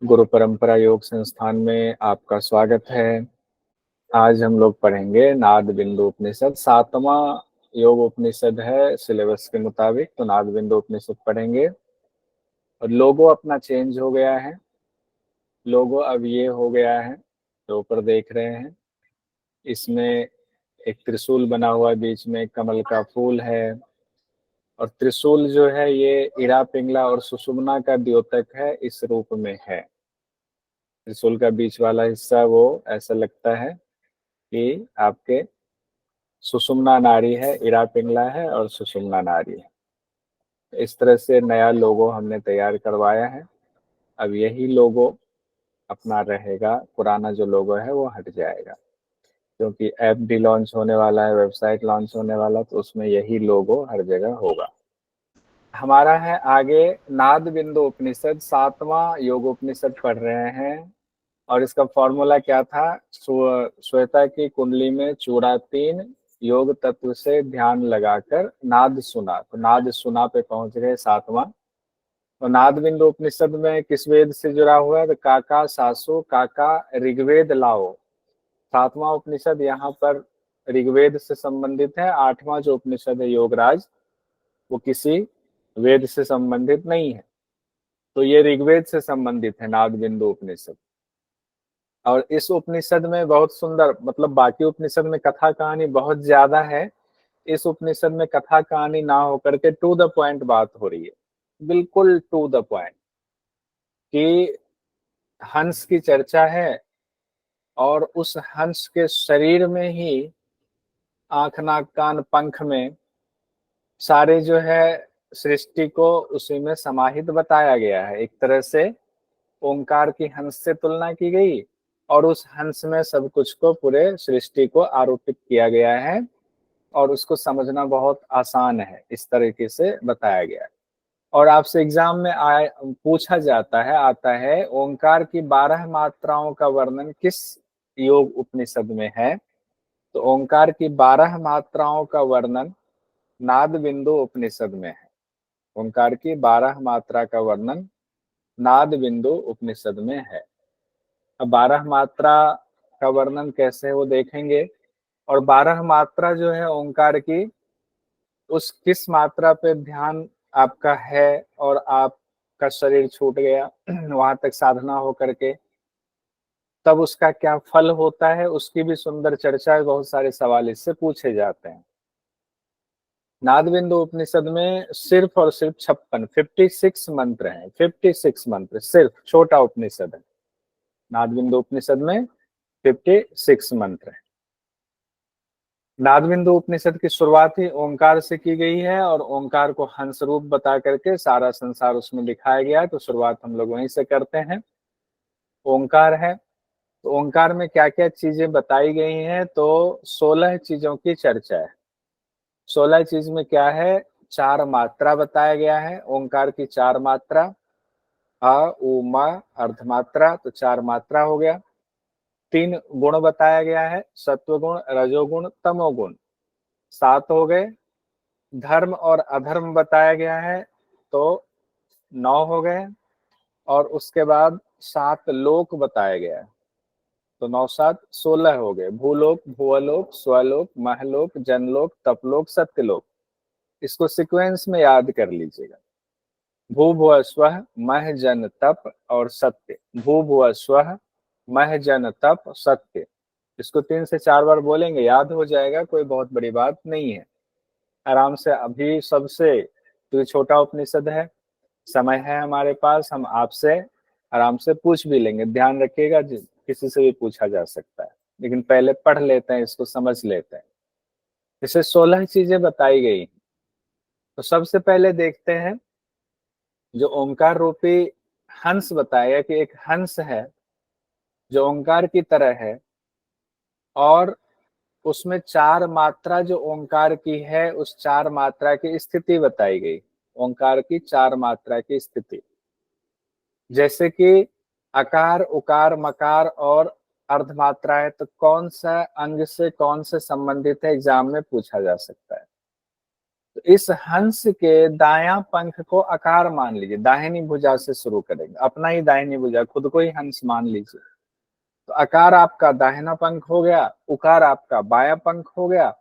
गुरु परंपरा योग संस्थान में आपका स्वागत है। आज हम लोग पढ़ेंगे नाद बिंदु उपनिषद। सातवां योग उपनिषद है सिलेबस के मुताबिक, तो नाद बिंदु उपनिषद पढ़ेंगे। और लोगो अपना चेंज हो गया है। लोगो अब ये हो गया है जो ऊपर देख रहे हैं। इसमें एक त्रिशूल बना हुआ है, बीच में एक कमल का फूल है। और त्रिशूल जो है ये इड़ा पिंगला और सुषुम्ना का द्योतक है, इस रूप में है। त्रिशूल का बीच वाला हिस्सा वो ऐसा लगता है कि आपके सुषुम्ना नाड़ी है, इड़ा पिंगला है और सुषुम्ना नाड़ी है। इस तरह से नया लोगो हमने तैयार करवाया है। अब यही लोगो अपना रहेगा, पुराना जो लोगो है वो हट जाएगा, क्योंकि ऐप भी लॉन्च होने वाला है, वेबसाइट लॉन्च होने वाला, तो उसमें यही लोगो हर जगह होगा। हमारा है आगे नाद बिंदु उपनिषद, सातवां योग उपनिषद पढ़ रहे हैं। और इसका फॉर्मूला क्या था? श्वेता की कुंडली में चूड़ा 3 योग तत्व से ध्यान लगाकर नाद सुना, तो नाद सुना पे पहुंच गए सातवां। तो नाद बिंदु उपनिषद में किस वेद से जुड़ा हुआ है? तो काका सासु काका ऋग्वेद लाओ। सातवां उपनिषद यहाँ पर ऋग्वेद से संबंधित है। आठवां जो उपनिषद है योगराज, वो किसी वेद से संबंधित नहीं है, तो ये ऋग्वेद से संबंधित है नाद बिंदु उपनिषद। और इस उपनिषद में बहुत सुंदर, मतलब बाकी उपनिषद में कथा कहानी बहुत ज्यादा है, इस उपनिषद में कथा कहानी ना होकर के टू द पॉइंट बात हो रही है, बिल्कुल टू द पॉइंट। कि हंस की चर्चा है और उस हंस के शरीर में ही आंख नाक कान पंख में सारे जो है सृष्टि को उसी में समाहित बताया गया है। एक तरह से ओंकार की हंस से तुलना की गई और उस हंस में सब कुछ को, पूरे सृष्टि को आरोपित किया गया है और उसको समझना बहुत आसान है, इस तरीके से बताया गया है। और आपसे एग्जाम में पूछा जाता है, आता है ओंकार की 12 मात्राओं का वर्णन किस योग उपनिषद में है? तो ओंकार की 12 मात्राओं का वर्णन नाद बिंदु उपनिषद में है। ओंकार की 12 मात्रा का वर्णन नाद बिंदु उपनिषद में है। अब 12 मात्रा का वर्णन कैसे है वो देखेंगे। और 12 मात्रा जो है ओंकार की, उस किस मात्रा पे ध्यान आपका है और आपका शरीर छूट गया वहां तक साधना हो करके, तब उसका क्या फल होता है, उसकी भी सुंदर चर्चा है। बहुत सारे सवाल इससे पूछे जाते हैं। नाद बिंदु उपनिषद में सिर्फ और सिर्फ 56 मंत्र हैं। 56 मंत्र, सिर्फ छोटा उपनिषद है। नाद बिंदु उपनिषद में 56 मंत्र है। नाद बिंदु उपनिषद की शुरुआत ही ओंकार से की गई है और ओंकार को हंस रूप बता करके सारा संसार उसमें दिखाया गया है, तो शुरुआत हम लोग वहीं से करते हैं। ओंकार है, तो ओंकार में क्या क्या चीजें बताई गई हैं? तो 16 चीजों की चर्चा है। 16 चीज में क्या है? 4 मात्रा बताया गया है। ओंकार की 4 मात्रा, अ उ म अर्धमात्रा, तो 4 मात्रा हो गया। 3 गुण बताया गया है, सत्वगुण रजोगुण तमोगुण, 7 हो गए। धर्म और अधर्म बताया गया है, तो 9 हो गए। और उसके बाद 7 लोक बताया गया है, तो 9 7 16 हो गए। भूलोक भुवलोक स्वलोक महलोक जनलोक तपलोक सत्यलोक। इसको सीक्वेंस में याद कर लीजिएगा। भू भुव स्वः मह जन तप और सत्य। भू भुव स्वः मह जन तप सत्य। इसको 3 से 4 बार बोलेंगे, याद हो जाएगा, कोई बहुत बड़ी बात नहीं है। आराम से अभी सबसे, तो ये छोटा उपनिषद है, समय है हमारे पास, हम आपसे आराम से पूछ भी लेंगे। ध्यान रखिएगा, किसी से भी पूछा जा सकता है, लेकिन पहले पढ़ लेते हैं, इसको समझ लेते हैं। इसे 16 चीजें बताई गई। तो सबसे पहले देखते हैं जो ओंकार रूपी हंस बताया कि एक हंस है जो ओंकार की तरह है, और उसमें 4 मात्रा जो ओंकार की है, उस 4 मात्रा की स्थिति बताई गई। ओंकार की 4 मात्रा की स्थिति, जैसे कि अकार उकार मकार और अर्धमात्रा है, तो कौन सा अंग से कौन से संबंधित है, एग्जाम में पूछा जा सकता है। तो इस हंस के दायां पंख को आकार मान लीजिए, दाहिनी भुजा से शुरू करेंगे, अपना ही दाहिनी भुजा, खुद को ही हंस मान लीजिए। तो आकार आपका दाहिना पंख हो गया, उकार आपका बायां पंख हो गया,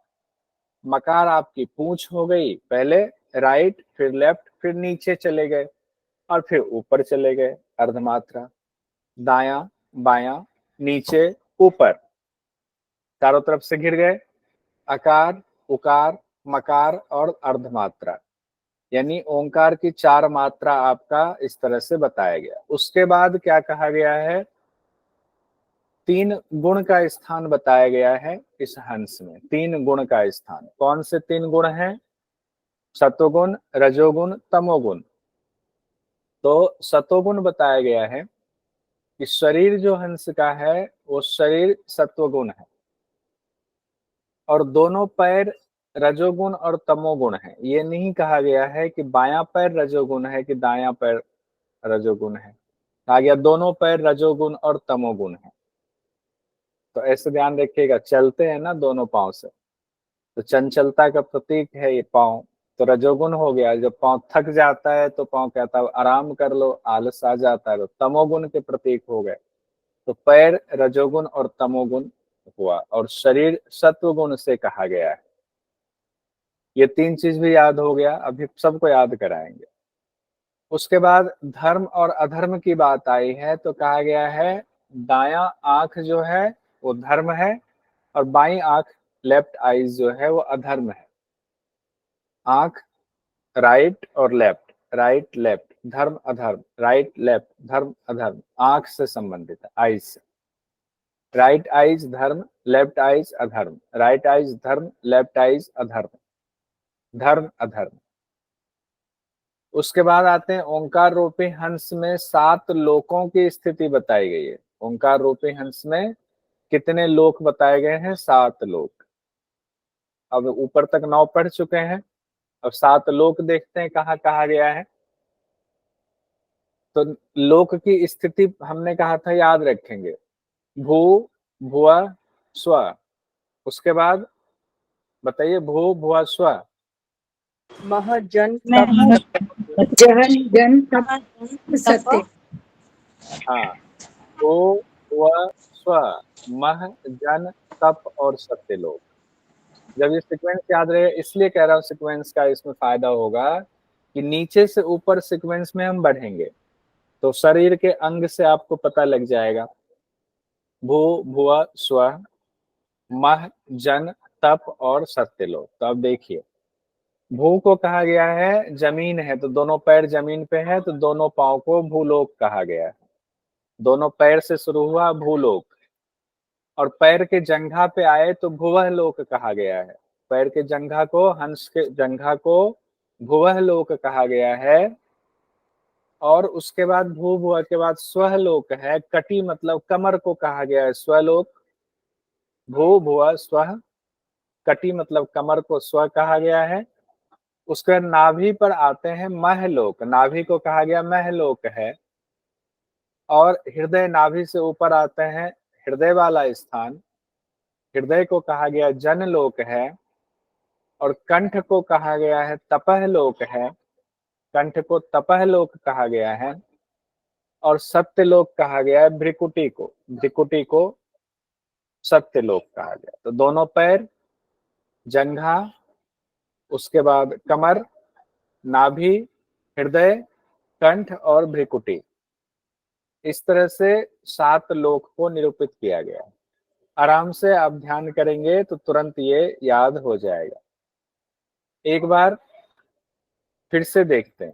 मकार आपकी पूंछ हो गई, पहले राइट फिर लेफ्ट फिर नीचे चले गए और फिर ऊपर चले गए, अर्धमात्रा, दायां बायां नीचे ऊपर, चारों तरफ से घिर गए, अकार उकार मकार और अर्धमात्रा, यानी ओंकार की 4 मात्रा आपका इस तरह से बताया गया। उसके बाद क्या कहा गया है, 3 गुण का स्थान बताया गया है इस हंस में, 3 गुण का स्थान। कौन से 3 गुण हैं? सतोगुण, रजोगुण, तमोगुण। तो सतोगुण बताया गया है कि शरीर जो हंस का है वो शरीर सत्वगुण है, और दोनों पैर रजोगुण और तमोगुण है। ये नहीं कहा गया है कि बायां पैर रजोगुण है कि दायां पैर रजोगुण है, कहा गया दोनों पैर रजोगुण और तमोगुण है। तो ऐसे ध्यान रखिएगा, चलते हैं ना दोनों पांव से, तो चंचलता का प्रतीक है ये पांव, तो रजोगुण हो गया। जब पांव थक जाता है तो पांव कहता है आराम कर लो, आलस आ जाता है तो तमोगुण के प्रतीक हो गए। तो पैर रजोगुण और तमोगुण हुआ, और शरीर सत्वगुण से कहा गया है। ये 3 चीज भी याद हो गया, अभी सबको याद कराएंगे। उसके बाद धर्म और अधर्म की बात आई है, तो कहा गया है दायां आंख जो है वो धर्म है, और बाईं आंख लेफ्ट आईज जो है वो अधर्म है। आंख राइट और लेफ्ट, राइट लेफ्ट, धर्म अधर्म, राइट लेफ्ट, धर्म अधर्म, आंख से संबंधित है, आईज से। राइट आईज धर्म, लेफ्ट आईज अधर्म, राइट आईज धर्म, लेफ्ट आईज अधर्म, धर्म अधर्म। उसके बाद आते हैं ओंकार रूपी हंस में 7 लोकों की स्थिति बताई गई है। ओंकार रूपी हंस में कितने लोक बताए गए हैं? 7 लोक। अब ऊपर तक 9 पढ़ चुके हैं, अब 7 लोक देखते हैं कहाँ कहा गया है। तो लोक की स्थिति हमने कहा था याद रखेंगे, भू भुआ स्व। उसके बाद बताइए, भू भुआ स्व, मह जन तप जन जन तप सत्य। हाँ, भू भुआ स्व, मह जन तप और सत्यलोक। जब ये सीक्वेंस याद रहे, इसलिए कह रहा हूँ सीक्वेंस का इसमें फायदा होगा कि नीचे से ऊपर सीक्वेंस में हम बढ़ेंगे तो शरीर के अंग से आपको पता लग जाएगा। भू भुआ स्व, मह जन तप और सत्यलोक। तो अब देखिए, भू को कहा गया है जमीन है, तो दोनों पैर जमीन पे है, तो दोनों पांव को भूलोक कहा गया है। दोनों पैर से शुरू हुआ भूलोक, और पैर के जंघा पे आए तो भुवह लोक कहा गया है। पैर के जंघा को, हंस के जंघा को भुवह लोक कहा गया है। और उसके बाद भू भुआ के बाद स्वलोक है, कटी मतलब कमर को कहा गया है स्वलोक। भू भुआ स्व, कटी मतलब कमर को स्व कहा गया है। उसके बाद नाभि पर आते हैं महलोक, नाभि को कहा गया महलोक है। और हृदय, नाभि से ऊपर आते हैं हृदय वाला स्थान, हृदय को कहा गया जनलोक है। और कंठ को कहा गया है तपह लोक है, कंठ को तपह लोक कहा गया है। और सत्यलोक कहा गया है भ्रिकुटी को, भ्रिकुटी को सत्यलोक कहा गया। तो दोनों पैर, जंघा, उसके बाद कमर, नाभि, हृदय, कंठ और भ्रिकुटी, इस तरह से 7 लोक को निरूपित किया गया। आराम से आप ध्यान करेंगे तो तुरंत ये याद हो जाएगा। एक बार फिर से देखते हैं,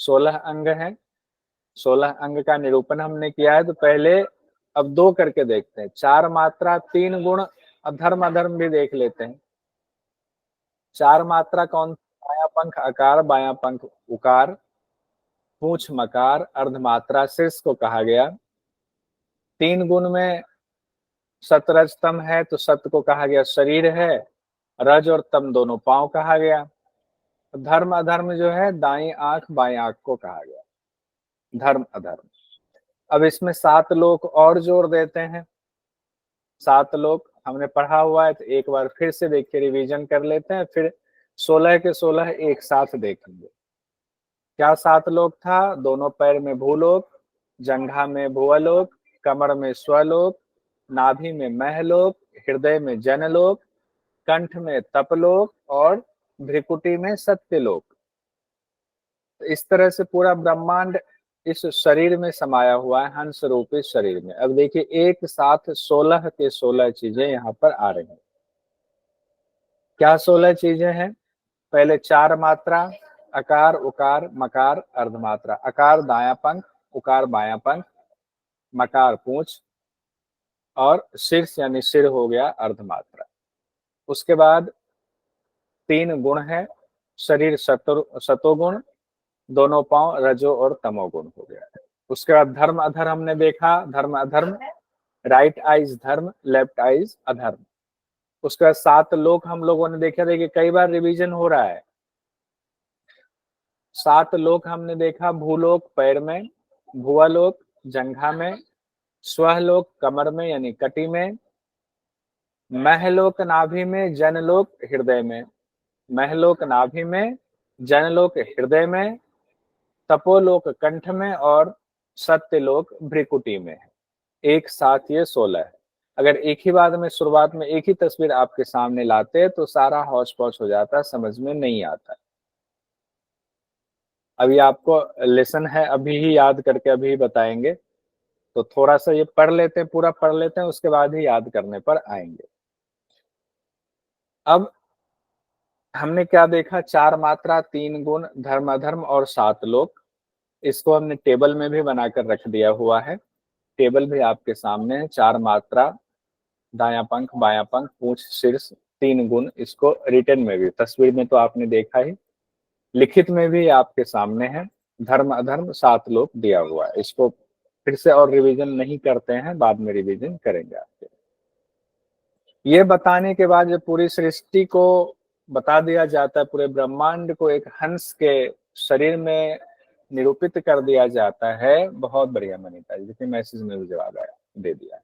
16 अंग है, 16 अंग का निरूपण हमने किया है। तो पहले अब 2 करके देखते हैं, 4 मात्रा 3 गुण अधर्म अधर्म भी देख लेते हैं। 4 मात्रा कौन? बायां पंख अकार, बायां पंख उकार, पूंछ मकार, अर्धमात्रा शीर्ष को कहा गया। 3 गुण में सत रज तम है, तो सत को कहा गया शरीर है, रज और तम दोनों पांव कहा गया। धर्म अधर्म जो है दाई आंख बाई आंख को कहा गया, धर्म अधर्म। अब इसमें 7 लोक और जोड़ देते हैं। 7 लोक हमने पढ़ा हुआ है, तो एक बार फिर से देखिए, रिवीजन कर लेते हैं, फिर 16 के 16 एक साथ देखेंगे। क्या 7 लोक था? दोनों पैर में भूलोक, जंघा में भुवलोक, कमर में स्वलोक, नाभि में महलोक, हृदय में जनलोक, कंठ में तपलोक और भ्रिकुटी में सत्यलोक। तो इस तरह से पूरा ब्रह्मांड इस शरीर में समाया हुआ है, हंस रूपी शरीर में। अब देखिए एक साथ 16 के 16 चीजें यहाँ पर आ रही हैं। क्या 16 चीजें हैं? पहले 4 मात्रा, अकार, उकार, मकार, अर्धमात्रा। अकार दायां पंख, उकार बायां पंख, मकार पूंछ और शीर्ष यानी सिर हो गया अर्धमात्रा। उसके बाद 3 गुण है, शरीर सतोगुण, दोनों पांव रजो और तमोगुण हो गया है। उसके बाद धर्म अधर्म हमने देखा, धर्म अधर्म, राइट आइज धर्म, लेफ्ट आइज अधर्म। उसके बाद 7 लोक हम लोगों ने देखा, देखिए कई बार रिवीजन हो रहा है। 7 लोक हमने देखा, भूलोक पैर में, भुवलोक जंघा में, स्वलोक कमर में यानी कटी में, महलोक नाभि में, जनलोक हृदय में, महलोक नाभि में, जनलोक हृदय में, तपोलोक कंठ में और सत्यलोक भ्रिकुटी में है। एक साथ ये 16 है। अगर एक ही बात में शुरुआत में एक ही तस्वीर आपके सामने लाते तो सारा हौच पौच हो जाता, समझ में नहीं आता। अभी आपको लेसन है, अभी ही याद करके अभी ही बताएंगे, तो थोड़ा सा ये पढ़ लेते हैं, पूरा पढ़ लेते हैं, उसके बाद ही याद करने पर आएंगे। अब हमने क्या देखा? 4 मात्रा, 3 गुण, धर्म अधर्म और 7 लोक। इसको हमने टेबल में भी बनाकर रख दिया हुआ है, टेबल भी आपके सामने है। 4 मात्रा, दायां पंख, बायां पंख, पूंछ, शीर्ष, 3 गुण। इसको रिटर्न में भी, तस्वीर में तो आपने देखा ही, लिखित में भी आपके सामने है। धर्म अधर्म 7 लोक दिया हुआ है। इसको फिर से और रिवीजन नहीं करते हैं, बाद में रिवीजन करेंगे आपके। ये बताने के बाद जब पूरी सृष्टि को बता दिया जाता है, पूरे ब्रह्मांड को एक हंस के शरीर में निरूपित कर दिया जाता है। बहुत बढ़िया मनीता जी, देखिए मैसेज में भी जवाब आया, दे दिया।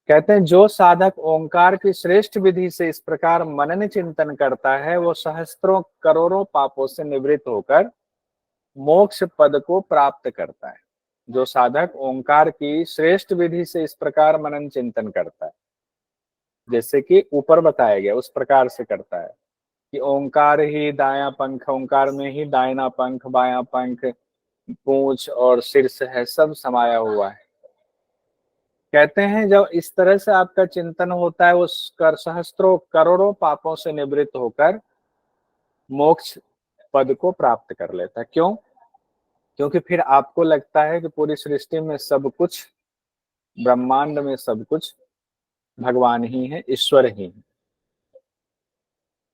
कहते हैं जो साधक ओंकार की श्रेष्ठ विधि से इस प्रकार मनन चिंतन करता है, वो सहस्त्रों करोड़ों पापों से निवृत्त होकर मोक्ष पद को प्राप्त करता है। जो साधक ओंकार की श्रेष्ठ विधि से इस प्रकार मनन चिंतन करता है, जैसे कि ऊपर बताया गया उस प्रकार से करता है कि ओंकार ही दायां पंख, ओंकार में ही दाहिना पंख, बायां पंख, पूंछ और शीर्ष है, सब समाया हुआ है। कहते हैं जब इस तरह से आपका चिंतन होता है, वो सहस्त्रों करोड़ों पापों से निवृत्त होकर मोक्ष पद को प्राप्त कर लेता है। क्यों? क्योंकि फिर आपको लगता है कि पूरी सृष्टि में सब कुछ, ब्रह्मांड में सब कुछ भगवान ही है, ईश्वर ही है।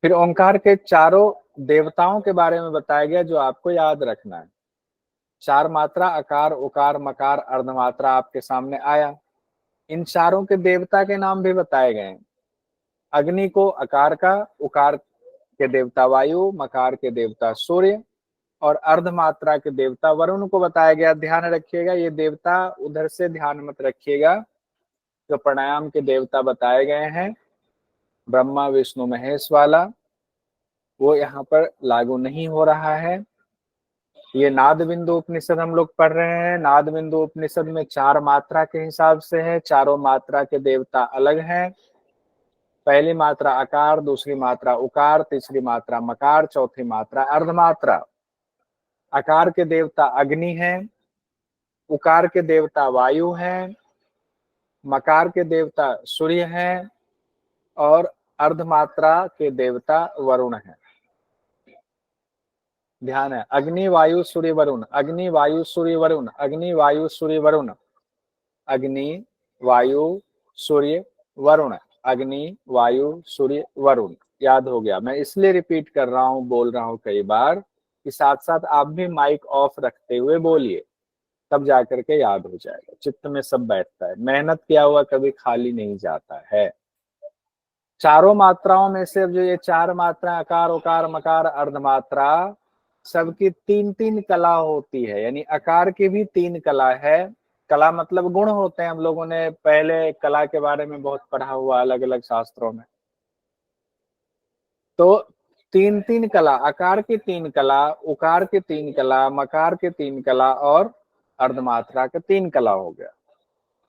फिर ओंकार के चारों देवताओं के बारे में बताया गया जो आपको याद रखना है। 4 मात्रा, अकार, उकार, मकार, अर्धमात्रा आपके सामने आया। इन चारों के देवता के नाम भी बताए गए हैं। अग्नि को अकार का, उकार के देवता वायु, मकार के देवता सूर्य और अर्धमात्रा के देवता वरुण को बताया गया। ध्यान रखिएगा, ये देवता उधर से ध्यान मत रखिएगा। जो प्राणायाम के देवता बताए गए हैं, ब्रह्मा विष्णु महेश वाला, वो यहाँ पर लागू नहीं हो रहा है। ये नाद बिंदु उपनिषद हम लोग पढ़ रहे हैं। नाद बिंदु उपनिषद में 4 मात्रा के हिसाब से है। चारों मात्रा के देवता अलग हैं। पहली मात्रा अकार, दूसरी मात्रा उकार, तीसरी मात्रा मकार, चौथी मात्रा अर्धमात्रा। अकार के देवता अग्नि हैं, उकार के देवता वायु हैं, मकार के देवता सूर्य हैं और अर्धमात्रा के देवता वरुण हैं। ध्यान है, अग्नि वायु सूर्य वरुण, अग्नि वायु सूर्य वरुण, अग्नि वायु सूर्य वरुण, अग्नि वायु सूर्य वरुण, अग्नि वायु सूर्य वरुण। याद हो गया? मैं इसलिए रिपीट कर रहा हूँ, बोल रहा हूँ कई बार कि साथ साथ आप भी माइक ऑफ रखते हुए बोलिए, तब जाकर के याद हो जाएगा, चित्त में सब बैठता है। मेहनत किया हुआ कभी खाली नहीं जाता है। चारों मात्राओं में से अब जो ये 4 मात्रा अकार उकार मकार अर्धमात्रा, सबकी 3-3 कला होती है। यानी अकार की भी 3 कला है। कला मतलब गुण होते हैं। हम लोगों ने पहले कला के बारे में बहुत पढ़ा हुआ अलग अलग शास्त्रों में। तो तीन तीन कला, अकार की तीन कला, उकार की तीन कला, मकार की तीन कला और अर्धमात्रा का तीन कला हो गया।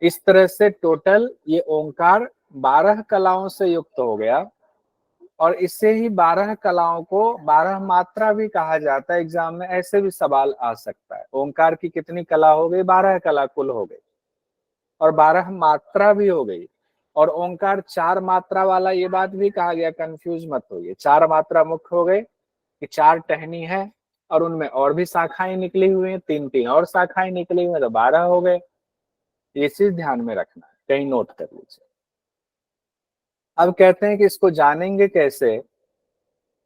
इस तरह से टोटल ये ओंकार 12 कलाओं से युक्त हो गया और इससे ही 12 कलाओं को 12 मात्रा भी कहा जाता है। एग्जाम में ऐसे भी सवाल आ सकता है, ओंकार की कितनी कला हो गई? 12 कला कुल हो गई और 12 मात्रा भी हो गई। और ओंकार 4 मात्रा वाला, ये बात भी कहा गया, कंफ्यूज मत होइए। 4 मात्रा मुख्य हो गए कि 4 टहनी है और उनमें और भी शाखाएं निकली हुई हैं, 3 और शाखाएं निकली हुई हैं, तो 12 हो गए। ये चीज ध्यान में रखना है, कहीं नोट कर लीजिए। अब कहते हैं कि इसको जानेंगे कैसे?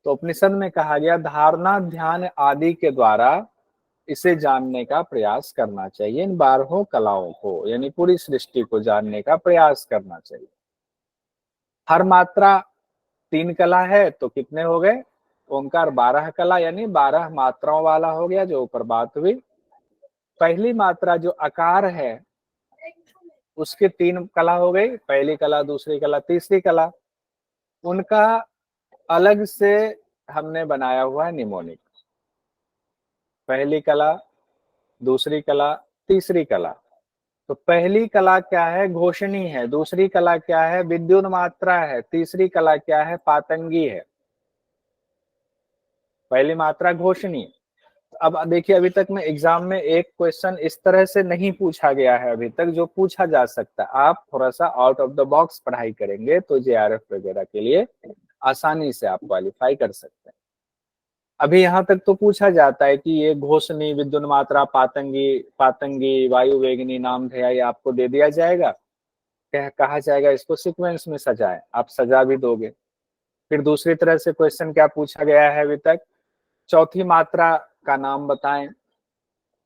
तो उपनिषद में कहा गया धारणा ध्यान आदि के द्वारा इसे जानने का प्रयास करना चाहिए। इन 12 कलाओं को यानी पूरी सृष्टि को जानने का प्रयास करना चाहिए। हर मात्रा 3 कला है तो कितने हो गए? ओंकार 12 कला यानी 12 मात्राओं वाला हो गया, जो ऊपर बात हुई। पहली मात्रा जो अकार है उसके 3 कला हो गई, पहली कला, दूसरी कला, तीसरी कला। उनका अलग से हमने बनाया हुआ है निमोनिक। पहली कला, दूसरी कला, तीसरी कला। तो पहली कला क्या है? घोषणी है। दूसरी कला क्या है? विद्युत मात्रा है। तीसरी कला क्या है? पातंगी है। पहली मात्रा घोषणी। अब देखिए, अभी तक में एग्जाम में एक क्वेश्चन इस तरह से नहीं पूछा गया है अभी तक, जो पूछा जा सकता है। आप थोड़ा सा आउट ऑफ द बॉक्स पढ़ाई करेंगे तो जेआरएफ वगैरह के लिए आसानी से आप क्वालिफाई कर सकते हैं। अभी यहाँ तक तो पूछा जाता है कि ये घोषणी, विद्युत मात्रा, पातंगी, पातंगी, वायु वेगनी, नामधेय, ये आपको दे दिया जाएगा। कहा जाएगा इसको सीक्वेंस में सजाएं, आप सजा भी दोगे। फिर दूसरी तरह से क्वेश्चन क्या पूछा गया है अभी तक? चौथी मात्रा का नाम बताएं,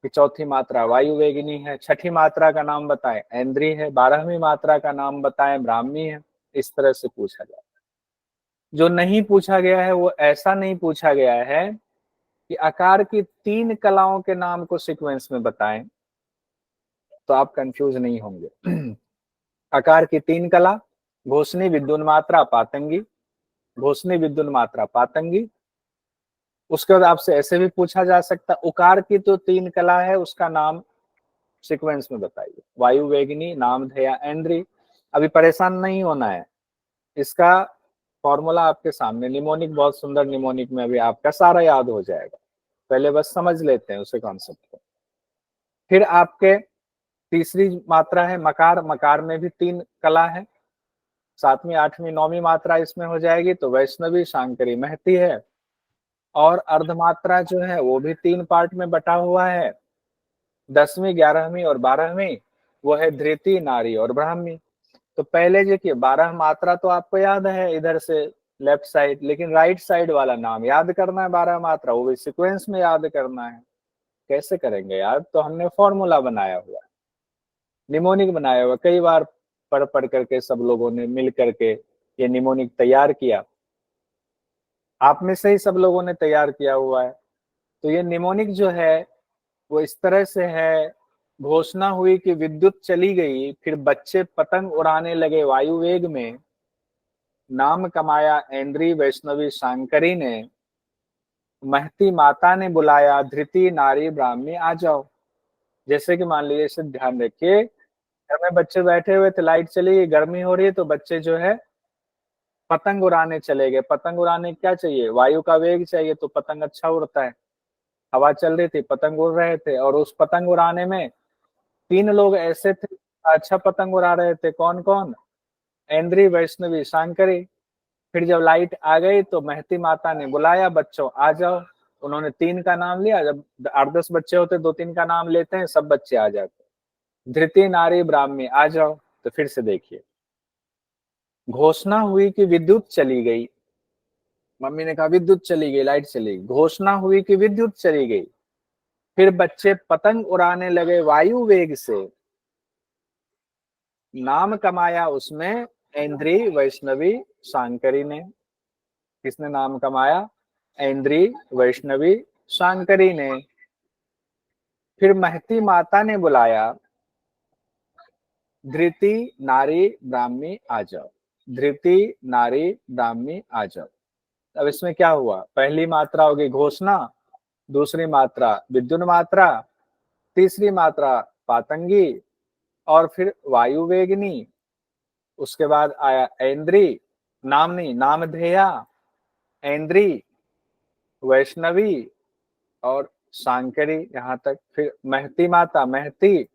कि चौथी मात्रा वायु वेगिनी है। छठी मात्रा का नाम बताएं, ऐन्द्री है। 12वीं मात्रा का नाम बताएं, ब्राह्मी है। इस तरह से पूछा जाता है। जो नहीं पूछा गया है वो ऐसा नहीं पूछा गया है कि आकार की 3 कलाओं के नाम को सीक्वेंस में बताएं, तो आप कंफ्यूज नहीं होंगे। आकार की 3 कला, घोषणी, विद्युत मात्रा, पातंगी। घोषणी, विद्युत मात्रा, पातंगी। उसके बाद आपसे ऐसे भी पूछा जा सकता, उकार की तो 3 कला है, उसका नाम सीक्वेंस में बताइए। वायु वेगिनी, नामधेय, ऐन्द्री। अभी परेशान नहीं होना है, इसका फॉर्मूला आपके सामने, निमोनिक, बहुत सुंदर निमोनिक में अभी आपका सारा याद हो जाएगा। पहले बस समझ लेते हैं उसे कॉन्सेप्ट को। फिर आपके तीसरी मात्रा है मकार। मकार में भी 3 कला है। 7वीं, 8वीं, 9वीं मात्रा इसमें हो जाएगी, तो वैष्णवी, शांकरी, महती है। और अर्धमात्रा जो है वो भी 3 पार्ट में बटा हुआ है। 10वीं, 11वीं और 12वीं वो है धृति, नारी और ब्राह्मी। तो पहले देखिए 12 मात्रा तो आपको याद है इधर से लेफ्ट साइड, लेकिन राइट साइड वाला नाम याद करना है। 12 मात्रा वो भी सीक्वेंस में याद करना है। कैसे करेंगे यार? तो हमने फॉर्मूला बनाया हुआ, निमोनिक बनाया हुआ, कई बार पढ़ पढ़ करके सब लोगों ने मिल करके ये निमोनिक तैयार किया। आप में से ही सब लोगों ने तैयार किया हुआ है। तो ये निमोनिक जो है वो इस तरह से है। घोषणा हुई कि विद्युत चली गई, फिर बच्चे पतंग उड़ाने लगे वायु वेग में। नाम कमाया ऐन्द्री, वैष्णवी, शांकरी ने। महती माता ने बुलाया, धृति, नारी, ब्राह्मी, आ जाओ। जैसे कि मान लीजिए, इसे ध्यान रखिए, घर में बच्चे बैठे हुए थे, लाइट चली गई, गर्मी हो रही है, तो बच्चे जो है पतंग उड़ाने चले गए। पतंग उड़ाने क्या चाहिए? वायु का वेग चाहिए, तो पतंग अच्छा उड़ता है। हवा चल रही थी, पतंग उड़ रहे थे, और उस पतंग उड़ाने में 3 लोग ऐसे थे अच्छा पतंग उड़ा रहे थे। कौन कौन? ऐन्द्री, वैष्णवी, शांकरी। फिर जब लाइट आ गई तो महती माता ने बुलाया, बच्चों आ जाओ। उन्होंने 3 का नाम लिया। जब 8-10 बच्चे होते 2-3 का नाम लेते हैं, सब बच्चे आ जाते। धृति, नारी, ब्राह्मी, आ जाओ। तो फिर से देखिए, घोषणा हुई कि विद्युत चली गई। मम्मी ने कहा विद्युत चली गई, लाइट चली गई। घोषणा हुई कि विद्युत चली गई, फिर बच्चे पतंग उड़ाने लगे वायु वेग से। नाम कमाया उसमें ऐन्द्री, वैष्णवी, शांकरी ने। किसने नाम कमाया? ऐन्द्री, वैष्णवी, शांकरी ने। फिर महती माता ने बुलाया, धृति, नारी, ब्राह्मी, आ जाओ। धृति, नारी, ब्राह्मी, आ जाओ। अब इसमें क्या हुआ, पहली मात्रा होगी घोषणा, दूसरी मात्रा विद्युन मात्रा, तीसरी मात्रा पातंगी, और फिर वायु वेगनी, उसके बाद आया ऐन्द्री, नामनी, नामधेया, ऐन्द्री, वैष्णवी और शांकरी, यहाँ तक। फिर महती माता, महती,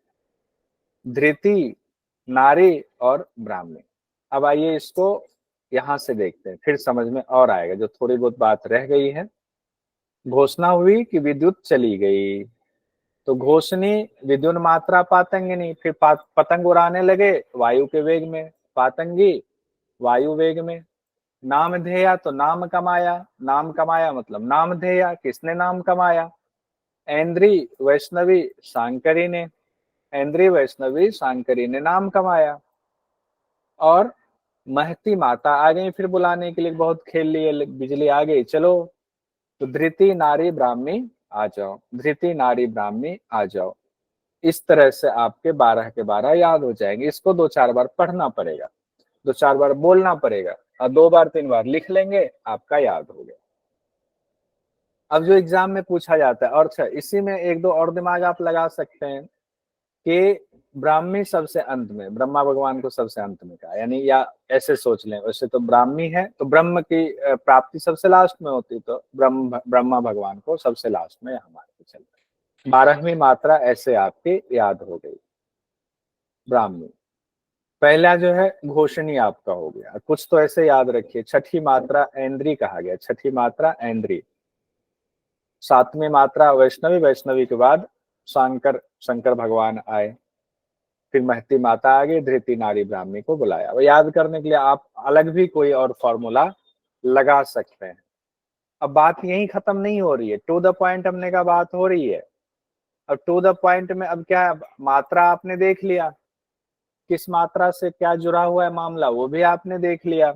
धृति, नारी और ब्राह्मी। अब आइए इसको यहां से देखते हैं, फिर समझ में और आएगा जो थोड़ी बहुत बात रह गई है। घोषणा हुई कि विद्युत चली गई, तो घोषणी विद्युन मात्रा पातंगिनी, फिर पतंग उड़ाने लगे वायु के वेग में, पातंगी वायु वेग में। नामधेया तो नाम कमाया, नाम कमाया मतलब नामधेया, किसने नाम कमाया, ऐन्द्री वैष्णवी शांकरी ने, ऐन्द्री वैष्णवी शांकरी ने नाम कमाया। और महती माता आ गई फिर बुलाने के लिए, बहुत खेल लिए, बिजली आ गई, चलो तो धृति नारी ब्राह्मी आ जाओ, धृति नारी ब्राह्मी आ जाओ। इस तरह से आपके 12 के 12 याद हो जाएंगे। इसको 2-4 बार पढ़ना पड़ेगा, 2-4 बार बोलना पड़ेगा, और 2 बार 3 बार लिख लेंगे, आपका याद हो गया। अब जो एग्जाम में पूछा जाता है, और अच्छा इसी में 1-2 और दिमाग आप लगा सकते हैं कि ब्राह्मी सबसे अंत में, ब्रह्मा भगवान को सबसे अंत में कहा, यानी या ऐसे सोच लें, वैसे तो ब्राह्मी है तो ब्रह्म की प्राप्ति सबसे लास्ट में होती, तो ब्रह्मा भगवान को सबसे लास्ट में हमारे चलते। 12वीं मात्रा ऐसे आपकी याद हो गई, ब्राह्मी। पहला जो है घोषणी आपका हो गया। कुछ तो ऐसे याद रखिए, छठी मात्रा ऐन्द्री कहा गया, छठी मात्रा ऐन्द्री। 7वीं मात्रा वैष्णवी, वैष्णवी के बाद शंकर भगवान आए, फिर महती माता आ गई, धृति नारी ब्राह्मी को बुलाया। वो याद करने के लिए आप अलग भी कोई और फॉर्मूला लगा सकते हैं। अब बात यही खत्म नहीं हो रही है, टू द पॉइंट हमने कहा बात हो रही है। अब टू द पॉइंट में अब क्या, मात्रा आपने देख लिया, किस मात्रा से क्या जुड़ा हुआ है मामला वो भी आपने देख लिया।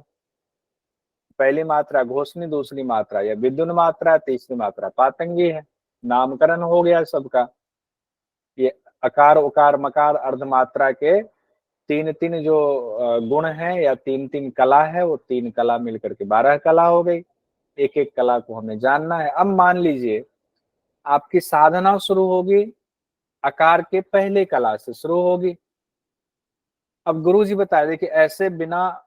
पहली मात्रा घोषणी, दूसरी मात्रा या विद्युन मात्रा, तीसरी मात्रा पातंगी है। नामकरण हो गया सबका। ये अकार उकार मकार अर्धमात्रा के 3-3 जो गुण हैं या 3-3 कला है, वो 3 कला मिलकर के 12 कला हो गई। एक एक कला को हमें जानना है। अब मान लीजिए आपकी साधना शुरू होगी, आकार के पहले कला से शुरू होगी। अब गुरु जी बता रहे कि ऐसे बिना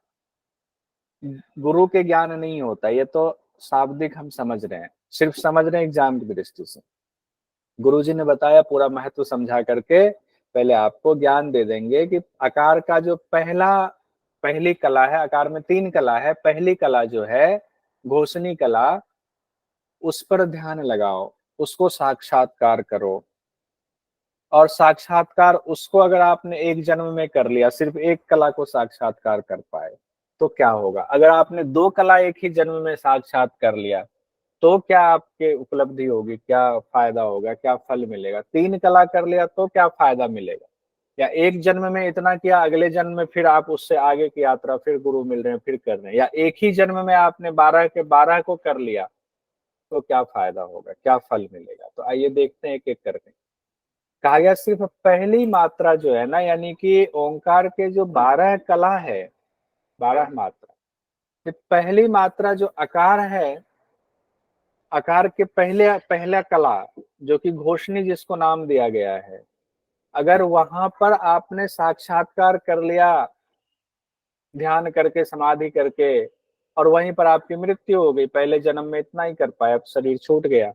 गुरु के ज्ञान नहीं होता, ये तो शाब्दिक हम समझ रहे हैं, सिर्फ समझ रहे हैं एग्जाम की दृष्टि से। गुरुजी ने बताया, पूरा महत्व समझा करके पहले आपको ज्ञान दे देंगे कि आकार का जो पहली कला है, आकार में 3 कला है, पहली कला जो है घोषणी कला, उस पर ध्यान लगाओ, उसको साक्षात्कार करो। और साक्षात्कार उसको अगर आपने एक जन्म में कर लिया, सिर्फ एक कला को साक्षात्कार कर पाए, तो क्या होगा। अगर आपने 2 कला एक ही जन्म में साक्षात कर लिया, तो क्या आपके उपलब्धि होगी, क्या फायदा होगा, क्या फल मिलेगा। 3 कला कर लिया तो क्या फायदा मिलेगा। या एक जन्म में इतना किया, अगले जन्म में फिर आप उससे आगे की यात्रा, फिर गुरु मिल रहे हैं, फिर कर रहे हैं। या एक ही जन्म में आपने 12 के 12 को कर लिया, तो क्या फायदा होगा, क्या फल मिलेगा। तो आइए देखते हैं एक एक करके। कहा गया सिर्फ पहली मात्रा जो है ना, यानी कि ओंकार के जो 12 कला है, 12 मात्रा, पहली मात्रा जो आकार है, आकार के पहला कला जो कि घोषणी जिसको नाम दिया गया है, अगर वहां पर आपने साक्षात्कार कर लिया ध्यान करके, समाधि करके, और वहीं पर आपकी मृत्यु हो गई, पहले जन्म में इतना ही कर पाया, शरीर छूट गया,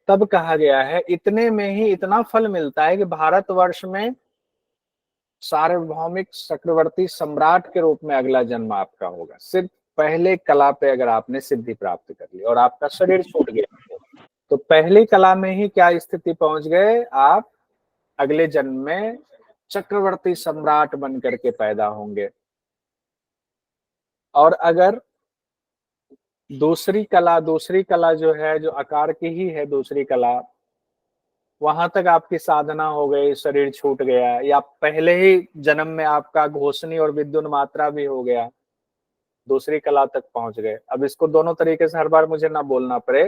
तब कहा गया है इतने में ही इतना फल मिलता है कि भारतवर्ष में सार्वभौमिक चक्रवर्ती सम्राट के रूप में अगला जन्म आपका होगा, सिर्फ पहले कला पे अगर आपने सिद्धि प्राप्त कर ली और आपका शरीर छूट गया। तो पहली कला में ही क्या स्थिति पहुंच गए आप, अगले जन्म में चक्रवर्ती सम्राट बन करके पैदा होंगे। और अगर दूसरी कला जो है, जो आकार की ही है दूसरी कला, वहां तक आपकी साधना हो गई, शरीर छूट गया, या पहले ही जन्म में आपका घोषणी और विद्युन मात्रा भी हो गया, दूसरी कला तक पहुंच गए। अब इसको दोनों तरीके से हर बार मुझे ना बोलना पड़े।